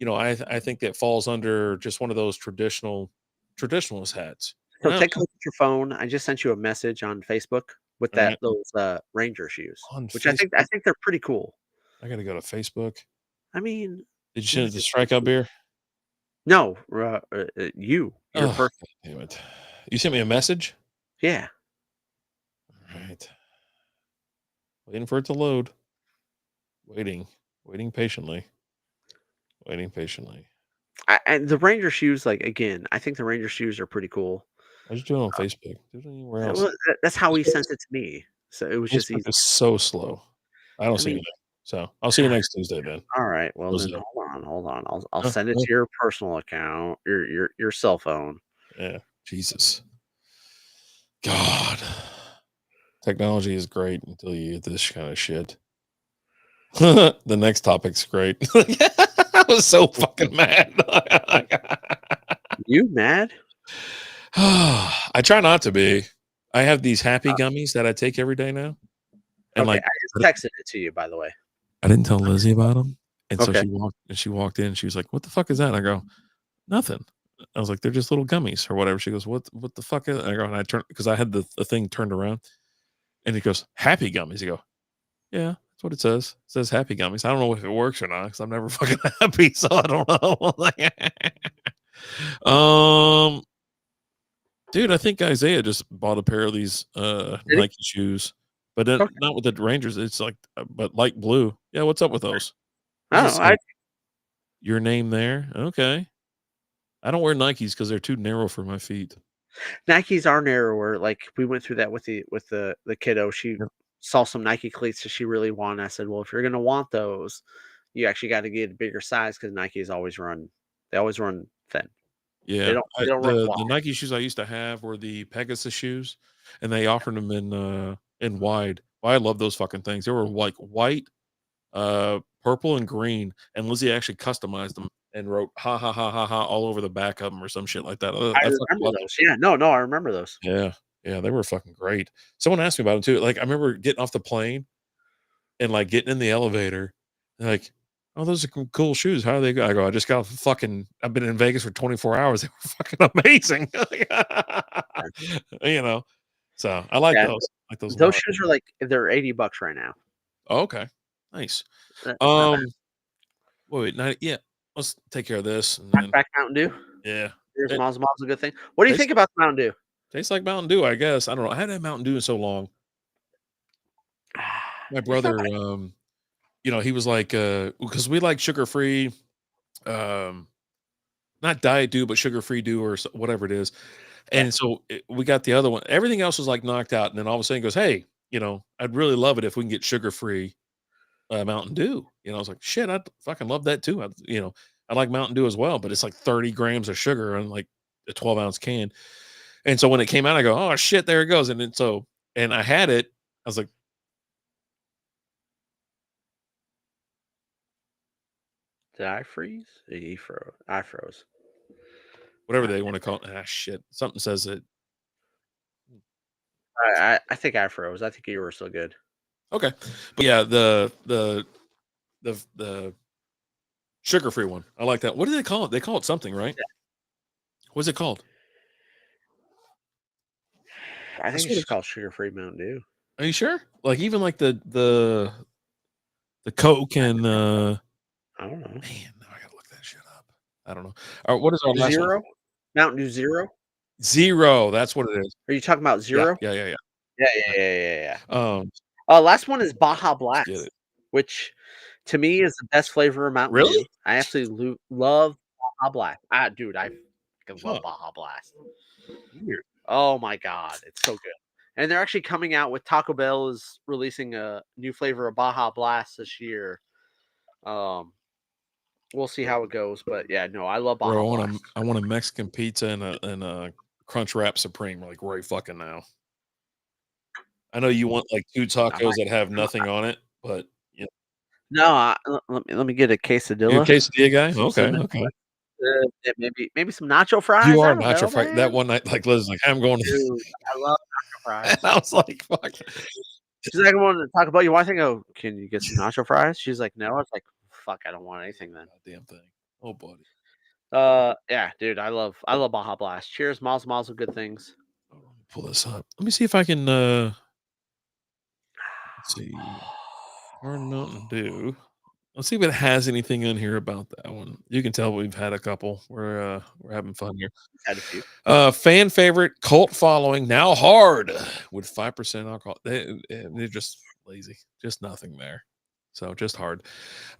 I think that falls under just one of those traditionalist hats. so Yeah. take a look at your phone. I just sent you a message on Facebook with All right. those Ranger shoes, On which I Facebook. think they're pretty cool. I got to go to Facebook. I mean, Did you what send it is to it? Strikeout Beer? No, your Oh, person. damn it. You sent me a message? Yeah. All right. Waiting for it to load. Waiting. Waiting patiently. Waiting patiently. And the Ranger shoes, like again, I think the Ranger shoes are pretty cool. I just do it on Facebook. Do it anywhere else. Well, that's how he sent it to me, so it was just Facebook easy. is so slow. I don't I see mean, anything. So I'll see you next Tuesday then. all right, well Close then it up. hold on. I'll Uh, send it uh, to your personal account, your cell phone. yeah. Jesus. God. Technology is great until you get this kind of shit. The next topic's great. I was so fucking mad. You mad? I try not to be. I have these happy gummies that I take every day now. And Okay, like I just texted it to you, by the way. I didn't tell Lizzie about them. And so Okay, she walked in, she was like, "What the fuck is that?" And I go, "Nothing." I was like, "They're just little gummies or whatever." She goes, What the fuck is it?" And I go, and I turn because I had the thing turned around and he goes, "Happy gummies." You go, "Yeah, that's what it says. It says happy gummies." I don't know if it works or not because I'm never fucking happy, so I don't know. um Dude, I think Isaiah just bought a pair of these did he? Nike shoes, but then Okay. not with the Rangers. It's like but light blue. Yeah, what's up with those? What I does don't it know. say? Your name there? Okay. I don't wear Nikes because they're too narrow for my feet. Nikes are narrower. Like we went through that with the kiddo. She Yep. saw some Nike cleats that she really wanted. I said, "Well, if you're gonna want those, you actually got to get a bigger size because Nikes always run. They always run thin. Yeah, They don't run the wide." Nike shoes I used to have were the Pegasus shoes, and they offered them in wide. Well, I love those fucking things. They were like white, purple, and green, and Lizzie actually customized them and wrote "ha ha ha ha ha" all over the back of them or some shit like that. I I fucking remember loved those. Yeah, no, I remember those. it. Yeah, yeah, they were fucking great. Someone asked me about them too. Like I remember getting off the plane and like getting in the elevator, like, "Oh, those are cool shoes. How do they go?" I go, "I just got fucking. I've been in Vegas for 24 hours. They were fucking amazing." you know, so I like Yeah, those. I like those a those lot. shoes are like they're $80 right now. Oh, okay, nice. That's not bad. Um, yeah. Let's take care of this and then Back Mountain Dew. yeah, Here's it Ma's a good thing. What do you tastes think about the Mountain Dew? tastes like Mountain Dew. I guess I don't know. I hadn't had Mountain Dew in so long. My It's not brother, he was like, because we like sugar free, um, not diet dew, but sugar free dew or whatever it is. yeah. And so we got the other one. Everything else was like knocked out. And then all of a sudden he goes, "Hey, I'd really love it if we can get sugar free Mountain Dew." I was like, "Shit, I'd fucking love that too." I like Mountain Dew as well, but it's like 30 grams of sugar on like a 12-ounce can. And so when it came out, I go, "Oh shit, there it goes." And then and I had it. I was like, Did I freeze? He froze. I froze. whatever they want to call it. Ah, shit. Something says it. I think I froze. I think you were still good. Okay. But yeah, the sugar free one. I like that. What do they call it? They call it something, right? Yeah. What's it called? I I think it's swear just called sugar-free Mountain Dew. Are you sure? Like even like the Coke and I don't know. man, now I gotta look that shit up. I don't know. What is our last one? Zero? Mountain Dew Zero? Zero. That's what it is. Are you talking about Yeah, Zero? yeah, yeah, Yeah, yeah. yeah. Um, Last one is Baja let's get Blast, it. which to me is the best flavor of Mountain Really? Dew. I absolutely love Baja Blast. Dude, I fucking Huh. love Baja Blast. Weird. Oh my god, it's so good. and they're actually coming out with Taco Bell is releasing a new flavor of Baja Blast this year. Um, we'll see how it goes, but yeah, no, I love Baja Bro, Blast. I want a Mexican pizza and a Crunch Wrap Supreme, like right fucking now. I know you want like 2 I tacos might. that have nothing on it, but yeah. No, let me get a You a quesadilla, quesadilla guy? some Okay, cinnamon, okay. yeah, maybe some nacho You fries. are I a don't nacho know, fry that man. one night, like, Liz, like, "I'm going." Dude, I love nacho And fries. I was like, "Fuck." She's like, "I want to talk about you want anything?" I go, "Can you get some nacho fries?" She's like, "No." I was like, "Fuck, I don't want anything then." Goddamn thing. Oh, buddy. Yeah, dude, I love Baja Blast. Cheers, miles of good things. Hold on, let me pull this up. Let me see if I can, let's see. Hard Mountain Dew. Let's see if it has anything in here about that one. You can tell we've had a couple. We're having fun here. Had a few. Fan favorite, cult following, now hard with 5% alcohol. They're just lazy. Just nothing there. So just hard.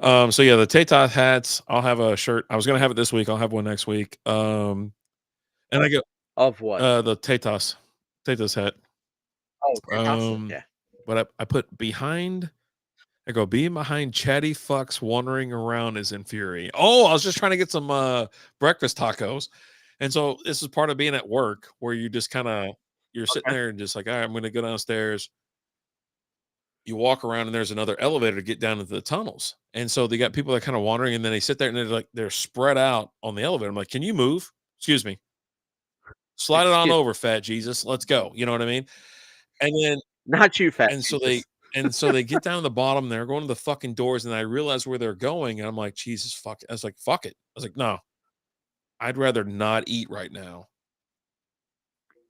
So yeah, the Tata hats. I'll have a shirt. I was gonna have it this week. I'll have one next week. And I go Of what? the Tatas hat. Oh, Tatas? Um, Yeah. but I put behind. I go being behind chatty fucks wandering around is infuriating. Oh, I was just trying to get some breakfast tacos, and so this is part of being at work where you just kind of you're sitting Okay. there and just like, all right, I'm going to go downstairs. You walk around and there's another elevator to get down into the tunnels, and so they got people that kind of wandering, and then they sit there and they're spread out on the elevator. I'm like, can you move? Excuse me, slide it on Excuse over, fat Jesus. Let's go. You know what I mean? And then not you, fat And so they Jesus. and so they get down to the bottom, they're going to the fucking doors, and I realize where they're going, and I'm like, "Jesus fuck." I was like, "Fuck it." I was like, "No, I'd rather not eat right now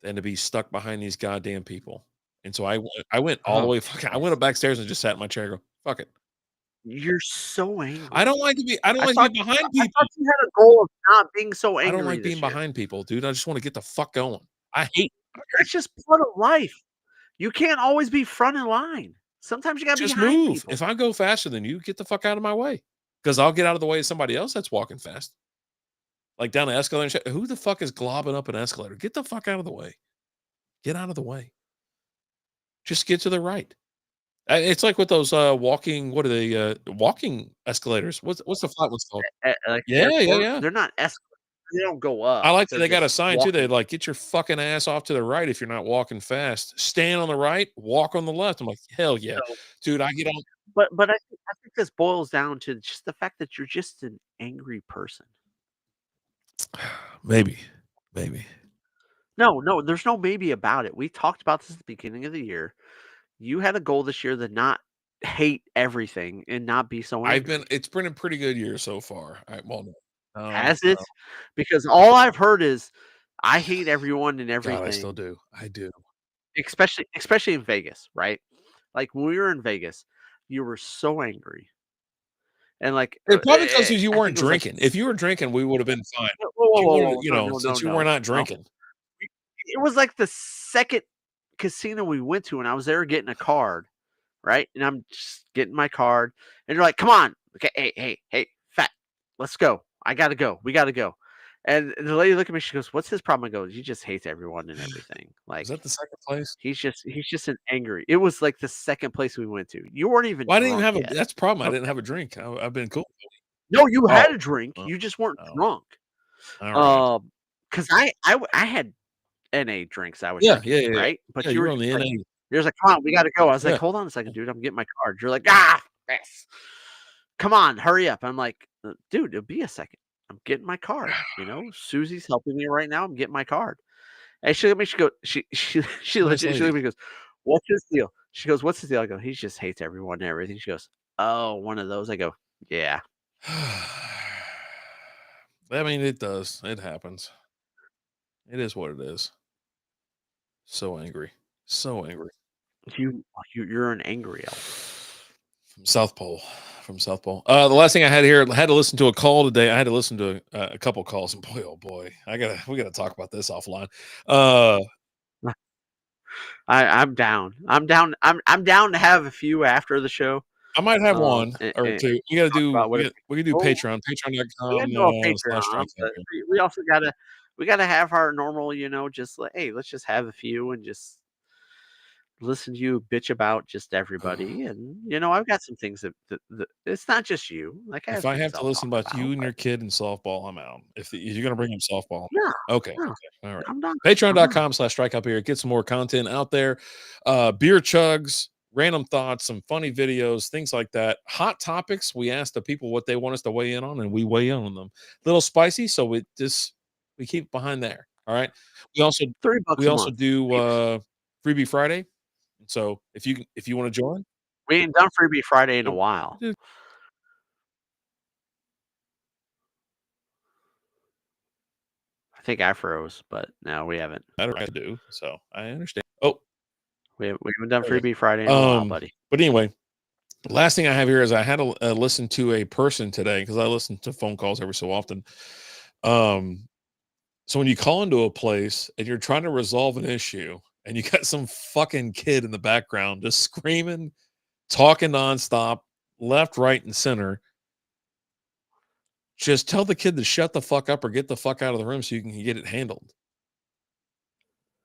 than to be stuck behind these goddamn people." And so I went all the Oh, way fucking I went Christ. up backstairs and just sat in my chair and go, "Fuck it." You're so angry. I don't I like to thought be behind I people. thought you had a goal of not being so I don't angry like being this year. behind people, dude. I just wanna get the fuck going. I hate That's just part of life. You can't always be front in line. Sometimes you gotta be just behind move. If people. I go faster than you, get the fuck out of my way, because 'cause I'll get out of the way of somebody else that's walking fast. Like down the escalator and shit. Who the fuck is globbing up an escalator? Get the fuck out of the way. Get out of the way. Just get to the right. It's like with those walking, what are they? Walking escalators. What's the flat one's called? At like the Yeah, yeah, airport, yeah. they're not escalators. They don't go I up. like that They're they got a just sign too. They walking. like get your fucking ass off to the right if you're not walking fast. Stand on the right, walk on the left. I'm like, hell yeah, So, dude. I get on. but I think this boils down to just the fact that you're just an angry person. Maybe, maybe. No, there's no maybe about it. We talked about this at the beginning of the year. You had a goal this year to not hate everything and not be so I've been. angry. It's been a pretty good year so far. Well, no, Has it? Because all I've heard is I hate everyone and God, I still everything, do. I do. especially in Vegas, right? Like when we were in Vegas, you were so angry. And like It probably because you I think weren't it was like drinking. If you were drinking, we would have been fine. whoa, whoa, You whoa, wanted, whoa, no, no, no, since you were no, not no. drinking. It was like the second casino we went to, and I was there getting a card, right? And I'm just getting my card, and you're like, "Come on, okay, hey, fat, let's go. I gotta go. We gotta go." And the lady looked at me. She goes, "What's his problem?" I go, "He just hates everyone and everything. Was Like that the second place? he's just an angry." It was like the second place we went to. You weren't even Well, I didn't even drunk have a yet. that's the problem, I didn't Okay. have a drink. I've been cool. No, you Oh, had a drink. oh, You just weren't oh, drunk. alright. Because I had NA drinks I was Yeah, drinking, yeah, yeah, yeah. right? Yeah, But you you were were on just the like, NA. you're like, "Come on, we gotta go." I was like, Yeah. "Hold on a second, dude. I'm getting my card." You're like, "Ah, yes. Come on, hurry up." I'm like, Dude, it'll be a second. I'm getting my card. Susie's helping me right now. I'm getting my card." And she looked at me. She goes, she Nice legit. She looked lady. at me. and Goes, "What's his deal?" She goes, "What's his deal?" I go, "He just hates everyone and everything." She goes, "Oh, one of those." I go, "Yeah." I mean, it does. It happens. It is what it is. So angry. So angry. You're an angry elf. From South Pole. From South Pole. The last thing I had here, I had to listen to a call today. I had to listen to a couple calls, and boy, oh boy, we gotta talk about this offline. Uh, I'm down. I'm down. I'm down to have a few after the show. I might have one or And two. We gotta talk do about what it we can do well, Patreon, we gotta do a patreon.com slash Patreon, track but champion. we also gotta have our normal, just like, hey, let's just have a few and just listen to you bitch about just everybody, and, I've got some things that it's not just you, like, I If have I things have to I'll listen talk about about, you and but your kid and softball, I'm out. If you're gonna bring up softball, I'm no, out. Okay, no, okay, all right. I'm done, I'm done. Patreon.com/strike up here. Get some more content out there. Beer chugs, random thoughts, some funny videos, things like that. Hot topics. We ask the people what they want us to weigh in on, and we weigh in on them. A little spicy, so we keep behind there. All right. We also $3 we a also month, do peeps. freebie Friday. So if you want to join, We ain't done Freebie Friday in a nope, while. it I think I froze, but no, we haven't. matter I do. So I understand. Oh, We haven't done there we Freebie Friday in a go. while, buddy. But anyway, last thing I have here is I had to listen to a person today because I listen to phone calls every so often. Um, so when you call into a place and you're trying to resolve an issue and you got some fucking kid in the background just screaming, talking nonstop, left, right, and center, just tell the kid to shut the fuck up or get the fuck out of the room so you can get it handled.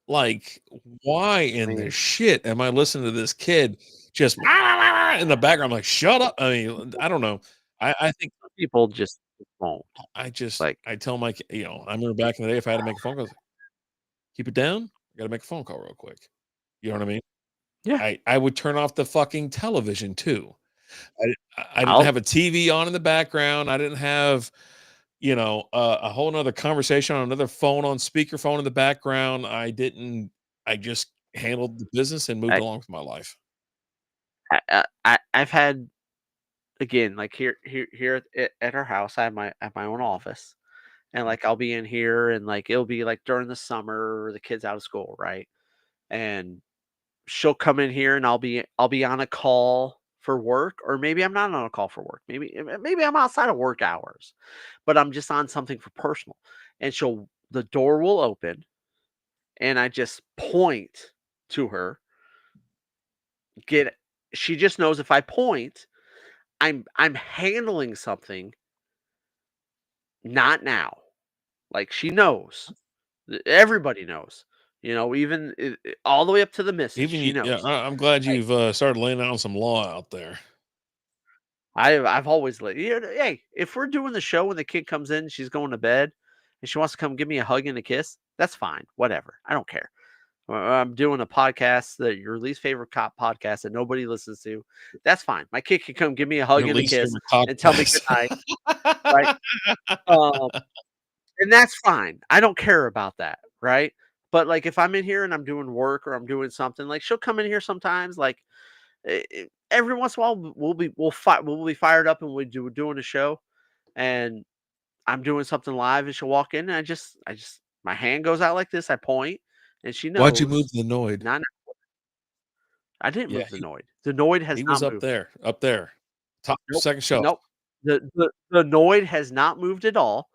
Like, why I in the mean, shit am I listening to this kid just in the background? I'm like, shut up. I mean, I don't know. I think some people just won't. Like, I tell my, I remember back in the day, if I had to make a phone call, I was like, keep it down. I got to make a phone call real quick. You know what I mean? yeah, I would turn off the fucking television too. I didn't I'll have a TV on in the background. I didn't have, a whole nother conversation on another phone on speakerphone in the background. I just handled the business and moved I along with my life. I've had, again, like, here at our house, I have my own office, and, like, I'll be in here, and, like, it'll be, like, during the summer, or the kids out of school, right? And she'll come in here, and I'll be on a call for work, or maybe I'm not on a call for work. Maybe I'm outside of work hours, but I'm just on something for personal. And the door will open, and I just point to her. Get She just knows if I point, I'm handling something, not now. Like, she knows. Everybody knows. Even all the way up to the missus, Even she you, yeah, knows. I'm glad Like, you've started laying down some law out there. I've always hey, if we're doing the show when the kid comes in, she's going to bed, and she wants to come give me a hug and a kiss, that's fine. Whatever. I don't care. I'm doing a podcast, that your least favorite cop podcast that nobody listens to. That's fine. My kid can come give me a hug Your and a least kiss favorite and tell me good podcast. night, right? Um, and that's fine. I don't care about that, right? But, like, if I'm in here and I'm doing work, or I'm doing something, like, she'll come in here sometimes, like, every once in a while, we'll be fired up, and we're doing a show, and I'm doing something live, and she'll walk in, and I just my hand goes out like this, I point, and she Why'd you move knows. the Noid? Not I didn't Yeah, move the Noid. The Noid has he was not up moved. there, top Nope, second shelf. nope. The Noid has not moved at all.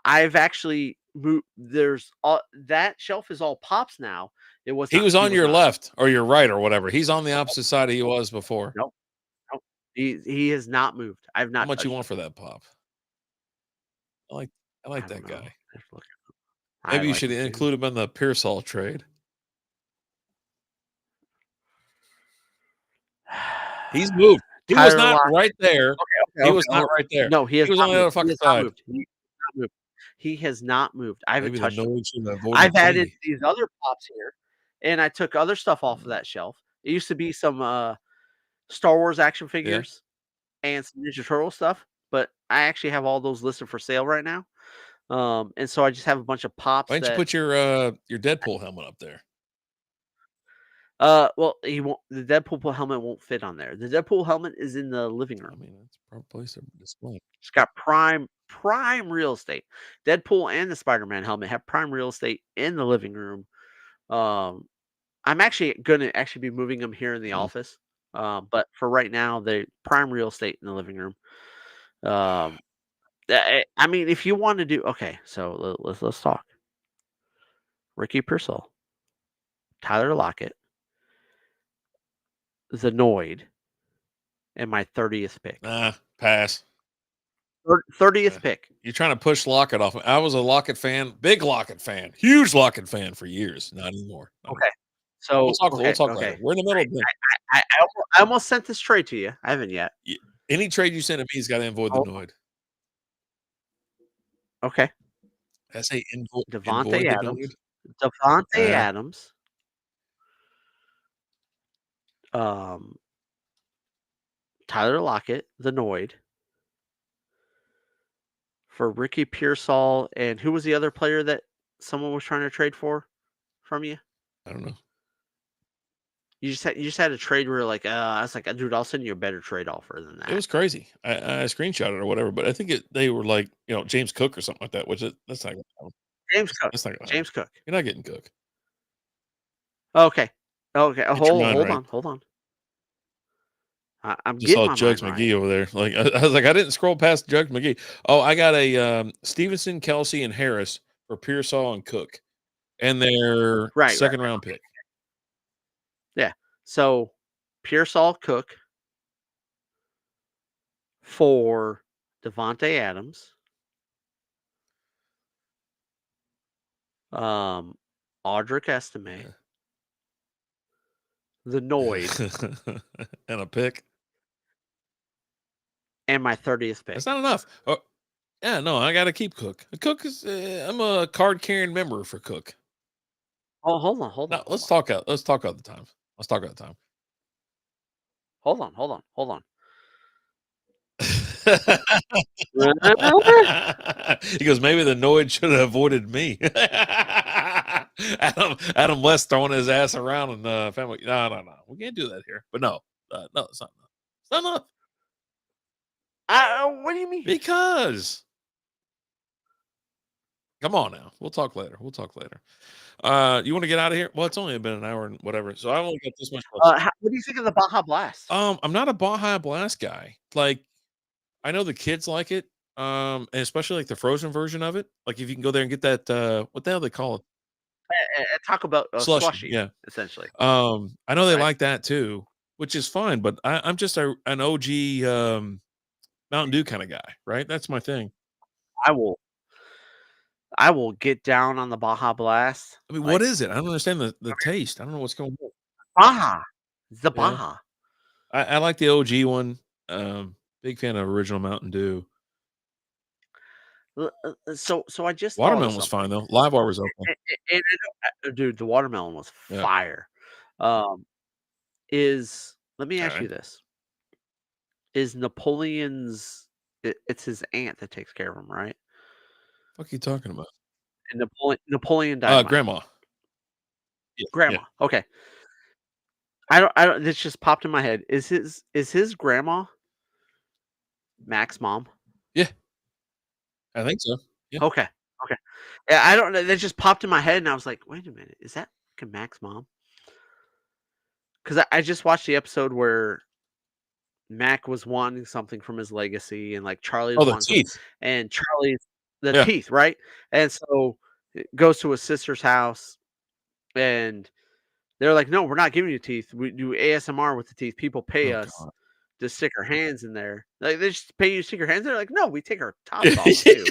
I've actually moved. There's all that shelf is all pops now. It was He not was he on was your not. left or your right or whatever. He's on the opposite side he was before. Nope, nope. He has not moved. I've How not much you touched want him. for that pop? I like I like I don't that know. guy. I have to look I Maybe you like should him too. include him in the Pearsall trade. He's moved. He was Tyler not Lockett. right there. Okay, He okay, was not hold on. right there. No, he has He was on not the moved. other He fucking has not side. moved. He has not moved. I haven't Maybe the touched him. Noid should have avoided I've added Cheney. these other pops here, and I took other stuff off of Mm, that shelf. It used to be some Star Wars action yeah. figures and some Ninja Turtle stuff, but I actually have all those listed for sale right now. And so I just have a bunch of Why pops didn't you that put your Deadpool helmet up there? well, he won't the Deadpool helmet won't fit on there. The Deadpool helmet is in the living I room. mean, that's a proper place to display. It's got prime real estate. Deadpool and the Spider-Man helmet have prime real estate in the living room. Um, I'm actually gonna be moving them here in the Mm. office. But for right now, they prime real estate in the living room. Um, I mean, if you want to do okay, so let's talk. Ricky Pearsall, Tyler Lockett, Zenoid, and my 30th pick. Nah, pass. 30th pick. You're trying to push Lockett off. I was a Lockett fan, big Lockett fan, huge Lockett fan for years. Not anymore. Not Okay. We'll So, talk. We'll okay, talk later. okay. We're in the middle of the I almost sent this trade to you. I haven't yet. any trade you send to me has got to avoid the Hold Noid. Okay. I say Devontae avoid the Adams. Noid. Devontae Uh, Adams. Um, Tyler Lockett, the Noid, for Ricky Pearsall, and who was the other player that someone was trying to trade for from you? I don't know. You just had a trade where like, I was like, dude, I'll send you a better trade offer than It that. was crazy. I screenshot it or whatever, but I think they were like, James Cook or something like that, which that's not gonna happen. James Cook. That's not gonna happen. James Cook. You're not getting Cook. Okay. Okay. Get your mind Hold right. on. Hold on. I'm Just getting saw my mind Jugs right. McGee over there. Like I was like, I didn't scroll past Jugs McGee. Oh, I got a Stevenson, Kelsey, and Harris for Pearsall and Cook, and their Right. Right. second round pick. Yeah. So Pearsall Cook for Devontae Adams, um, Audric Estime, Yeah. the Noid, And a pick. and my 30th That's pick. not enough. Oh, yeah, no, I got to keep Cook. Cook is. I'm a card carrying member for Cook. Oh, hold on, hold on, Now hold let's on, talk out. Let's talk out the time. Let's talk out the time. hold on, hold on, hold on. He goes, maybe the Noid should have avoided me. Adam West throwing his ass around and family. No, no, no. We can't do that here. But no, no, it's not enough. It's not enough What do you mean? because come on now. We'll talk later. We'll talk later. You want to get out of here? Well, it's only been an hour and whatever, so I only got this much left. What do you think of the Baja Blast? I'm not a Baja Blast guy. Like I know the kids like it, and especially like the frozen version of it. Like if you can go there and get that, what the hell they call it, Talk about a slushy. slushy, Yeah. essentially, I know they right? like that too, which is fine. But I'm just an OG Mountain Dew kind of guy, right? That's my thing. I will, I will get down on the Baja Blast, I mean, what like is it? I don't understand the taste. I don't know what's going on. Baja, the Yeah, Baja. I like the OG one. Big fan of original Mountain Dew. So I just thought of Watermelon was something, fine though. Live wire was okay. dude. The watermelon was Yeah. fire. Um, is Let me ask Okay. you this: Is Napoleon's? It's his aunt that takes care of him, right? What are you talking about? And Napoleon Dynamite, Grandma. Yeah. Yeah. grandma. Okay, I don't. This just popped in my head. Is his grandma Mac's mom? Yeah. I think so. Yeah. Okay, okay. Yeah, I don't know. That just popped in my head, and I was like, wait a minute, is that fucking Mac's mom? Because I just watched the episode where Mac was wanting something from his legacy, and like Charlie Oh, was the wanting something, teeth. and Charlie's the Yeah. teeth, right? And so it goes to his sister's house, and they're like, "No, we're not giving you teeth. We do ASMR with the teeth. People pay Oh us god. to stick our hands in there. Like they just pay you to stick your hands. They're like, no, we take our tops off too.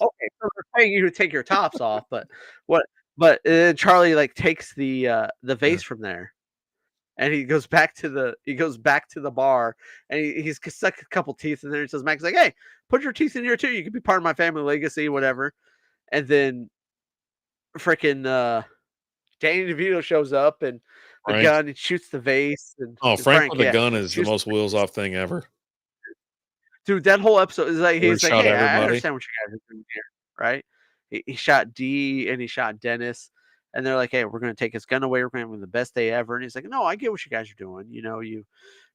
Okay, so they're paying you to take your tops off, but what? But Charlie like takes the Yeah. vase from there, and he goes back to the bar, and he's stuck a couple teeth in there. And says, Mac's like, hey, put your teeth in here too. You can be part of my family legacy, whatever. And then freaking Danny DeVito shows up and the Frank. gun and shoots the vase Oh, and Frank Frank, with a yeah, gun is the shoots most wheels off thing ever. dude. That whole episode is like Where he he's like, shot hey, I everybody. understand what you guys are doing here, right? He shot D and he shot Dennis, and they're like, hey, we're gonna take his gun away. We're gonna have the best day ever. And he's like, no, I get what you guys are doing. You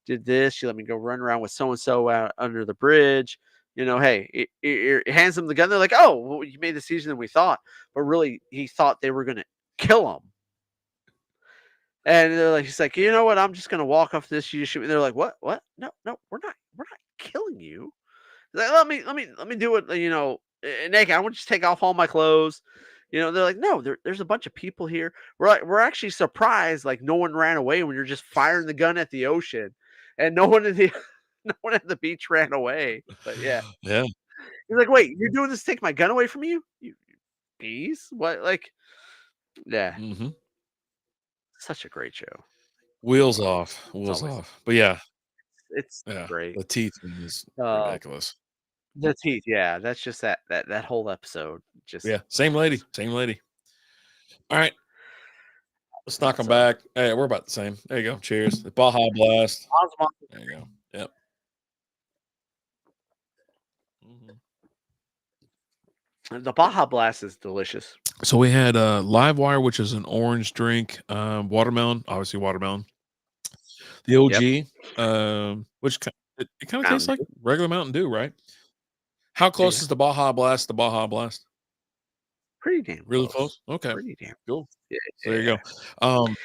did this. You let me go run around with so and so out under the bridge. Hey, it hands them the gun. They're like, oh, well, you made this easier than we thought. But really, he thought they were gonna kill him. And they're like, he's like, you know what? I'm just gonna walk off this. You just shoot me. They're like, what? What? No, no, we're not killing you. He's like, let me do it. Naked. I want to just take off all my clothes. They're like, no, there's a bunch of people here. We're actually surprised, like no one ran away when you're just firing the gun at the ocean, and no one in the no one at the beach ran away. But yeah, Yeah. he's like, wait, you're doing this to take my gun away from you? You bees? What? Like, yeah. Mhm. Such a great show. Wheels off, It's wheels always off. But yeah, it's yeah, great. the teeth thing is Uh, ridiculous. the teeth, yeah, that's just that whole episode. Just Yeah, same lady, same lady. All right, let's knock them so back. Hey, we're about the same. There you go. Cheers. The Baja Blast. Ozma, There you go. Yep. Mhm. the Baja Blast is delicious. So we had Live Wire, which is an orange drink, watermelon, obviously watermelon. The Yep, OG, which it kind of tastes Mountain like Dew. regular Mountain Dew, right? How close Yeah, is the Baja Blast? The Baja Blast, pretty damn really close. close. Okay, Pretty damn cool. yeah, So there you yeah. go. Um,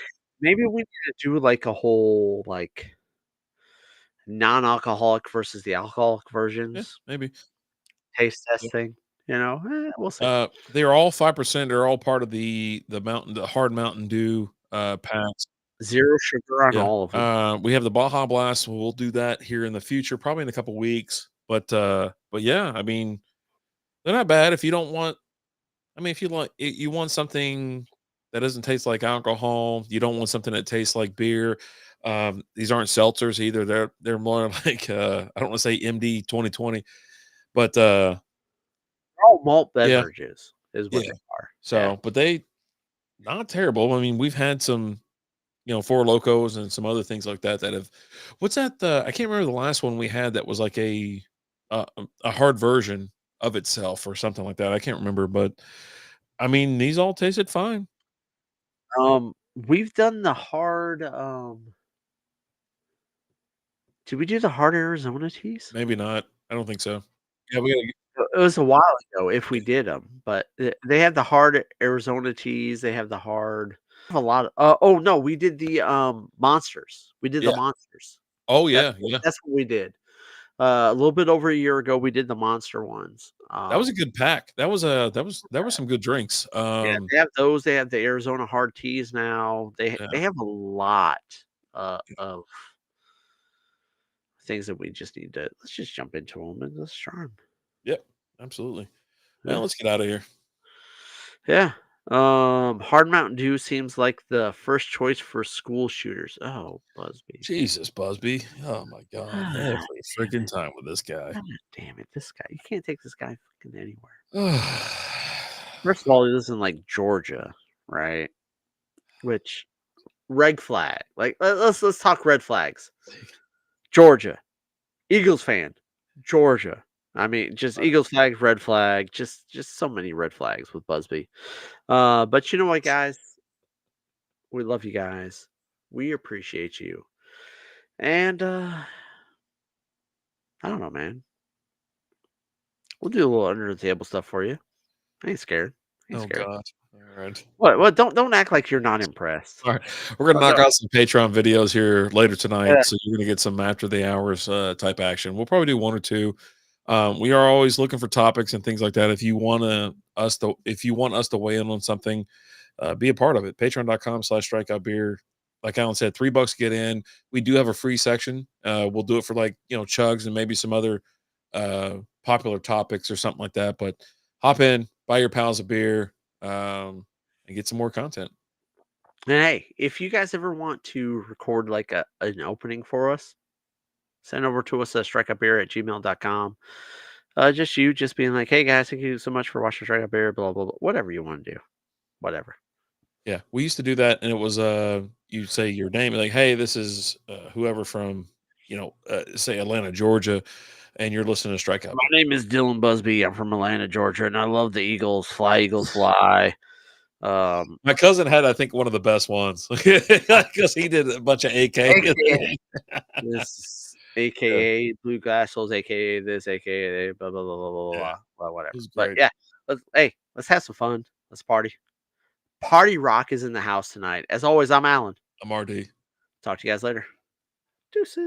Maybe we need to do, like, a whole, like, non-alcoholic versus the alcoholic yeah, versions maybe. taste Yeah. test thing, we'll see. They're all 5%. They're all part of the Hard Mountain Dew packs. 0 sugar on Yeah. all of them. We have the Baja Blast. We'll do that here in the future, probably in a couple weeks. But yeah, I mean, they're not bad if you don't want. I mean, if you like, you want something that doesn't taste like alcohol. You don't want something that tastes like beer. These aren't seltzers either. They're more like I don't want to say MD 2020, but They're all malt yeah, beverages is what yeah. they are. Yeah. So, but they not terrible. I mean, we've had some, Four Locos and some other things like that that have. What's that? I can't remember the last one we had that was like a hard version of itself or something like that. I can't remember, but I mean, these all tasted fine. We've done the hard, did we do the hard Arizona teas? Maybe not. I don't think so. Yeah, we gotta. It was a while ago if we Yeah, did them, but they have the hard Arizona teas, they have the hard have a lot of oh, no, we did the, monsters. We did the yeah. monsters. Oh That's yeah, yeah. that's what we did. A little bit over a year ago, we did the monster ones. That was a good pack. That was some good drinks. Yeah, they have those, they have the Arizona hard teas now. They Yeah, have a lot, of things that we just need to let's just jump into them and let's try them. yep, absolutely. Well, Yeah. let's get out of here. Yeah. Hard Mountain Dew seems like the first choice for school shooters. Oh, Busby. Jesus, Busby. Oh my God, Ah, every freaking time with this guy. God damn it. This guy. You can't take this guy fucking anywhere. First of all, he lives in like Georgia, right? Which red flag. Like let's talk red flags. Georgia. Eagles fan. Georgia. I mean, just Eagles flag, red flag, just so many red flags with Busby. But you know what, guys? We love you guys. We appreciate you. And I don't know, man. We'll do a little under the table stuff for you. I ain't scared. I ain't Oh scared. God. All right. What? Don't act like you're not impressed. All right. We're gonna Oh, no. knock out some Patreon videos here later tonight. Yeah. So you're gonna get some after the hours type action. We'll probably do one or two. We are always looking for topics and things like that. If you want us to weigh in on something, be a part of it. Patreon.com/strikeout beer. Like Alan said, $3 to get in. We do have a free section. We'll do it for like, chugs and maybe some other popular topics or something like that. But hop in, buy your pals a beer, and get some more content. And hey, if you guys ever want to record like an opening for us, send over to us at strikeoutbeer@gmail.com. Just being like, hey guys, thank you so much for watching Strikeout Beer, blah blah blah. Whatever you want to do. Whatever. Yeah, we used to do that, and it was you say your name, like, "Hey, this is whoever from say Atlanta, Georgia, and you're listening to Strikeout My Beer." name is Dylan Busby. I'm from Atlanta, Georgia, and I love the Eagles. Fly, Eagles, fly. My cousin had, I think, one of the best ones because he did a bunch of AK. AKA this, Yeah, AKA Blue Glass Souls, AKA this, AKA blah blah blah blah blah yeah, blah. Well, it whatever. was But great. yeah, let's have some fun. Let's party. Party Rock is in the house tonight. As always, I'm Alan. I'm RD. Talk to you guys later. Deuces.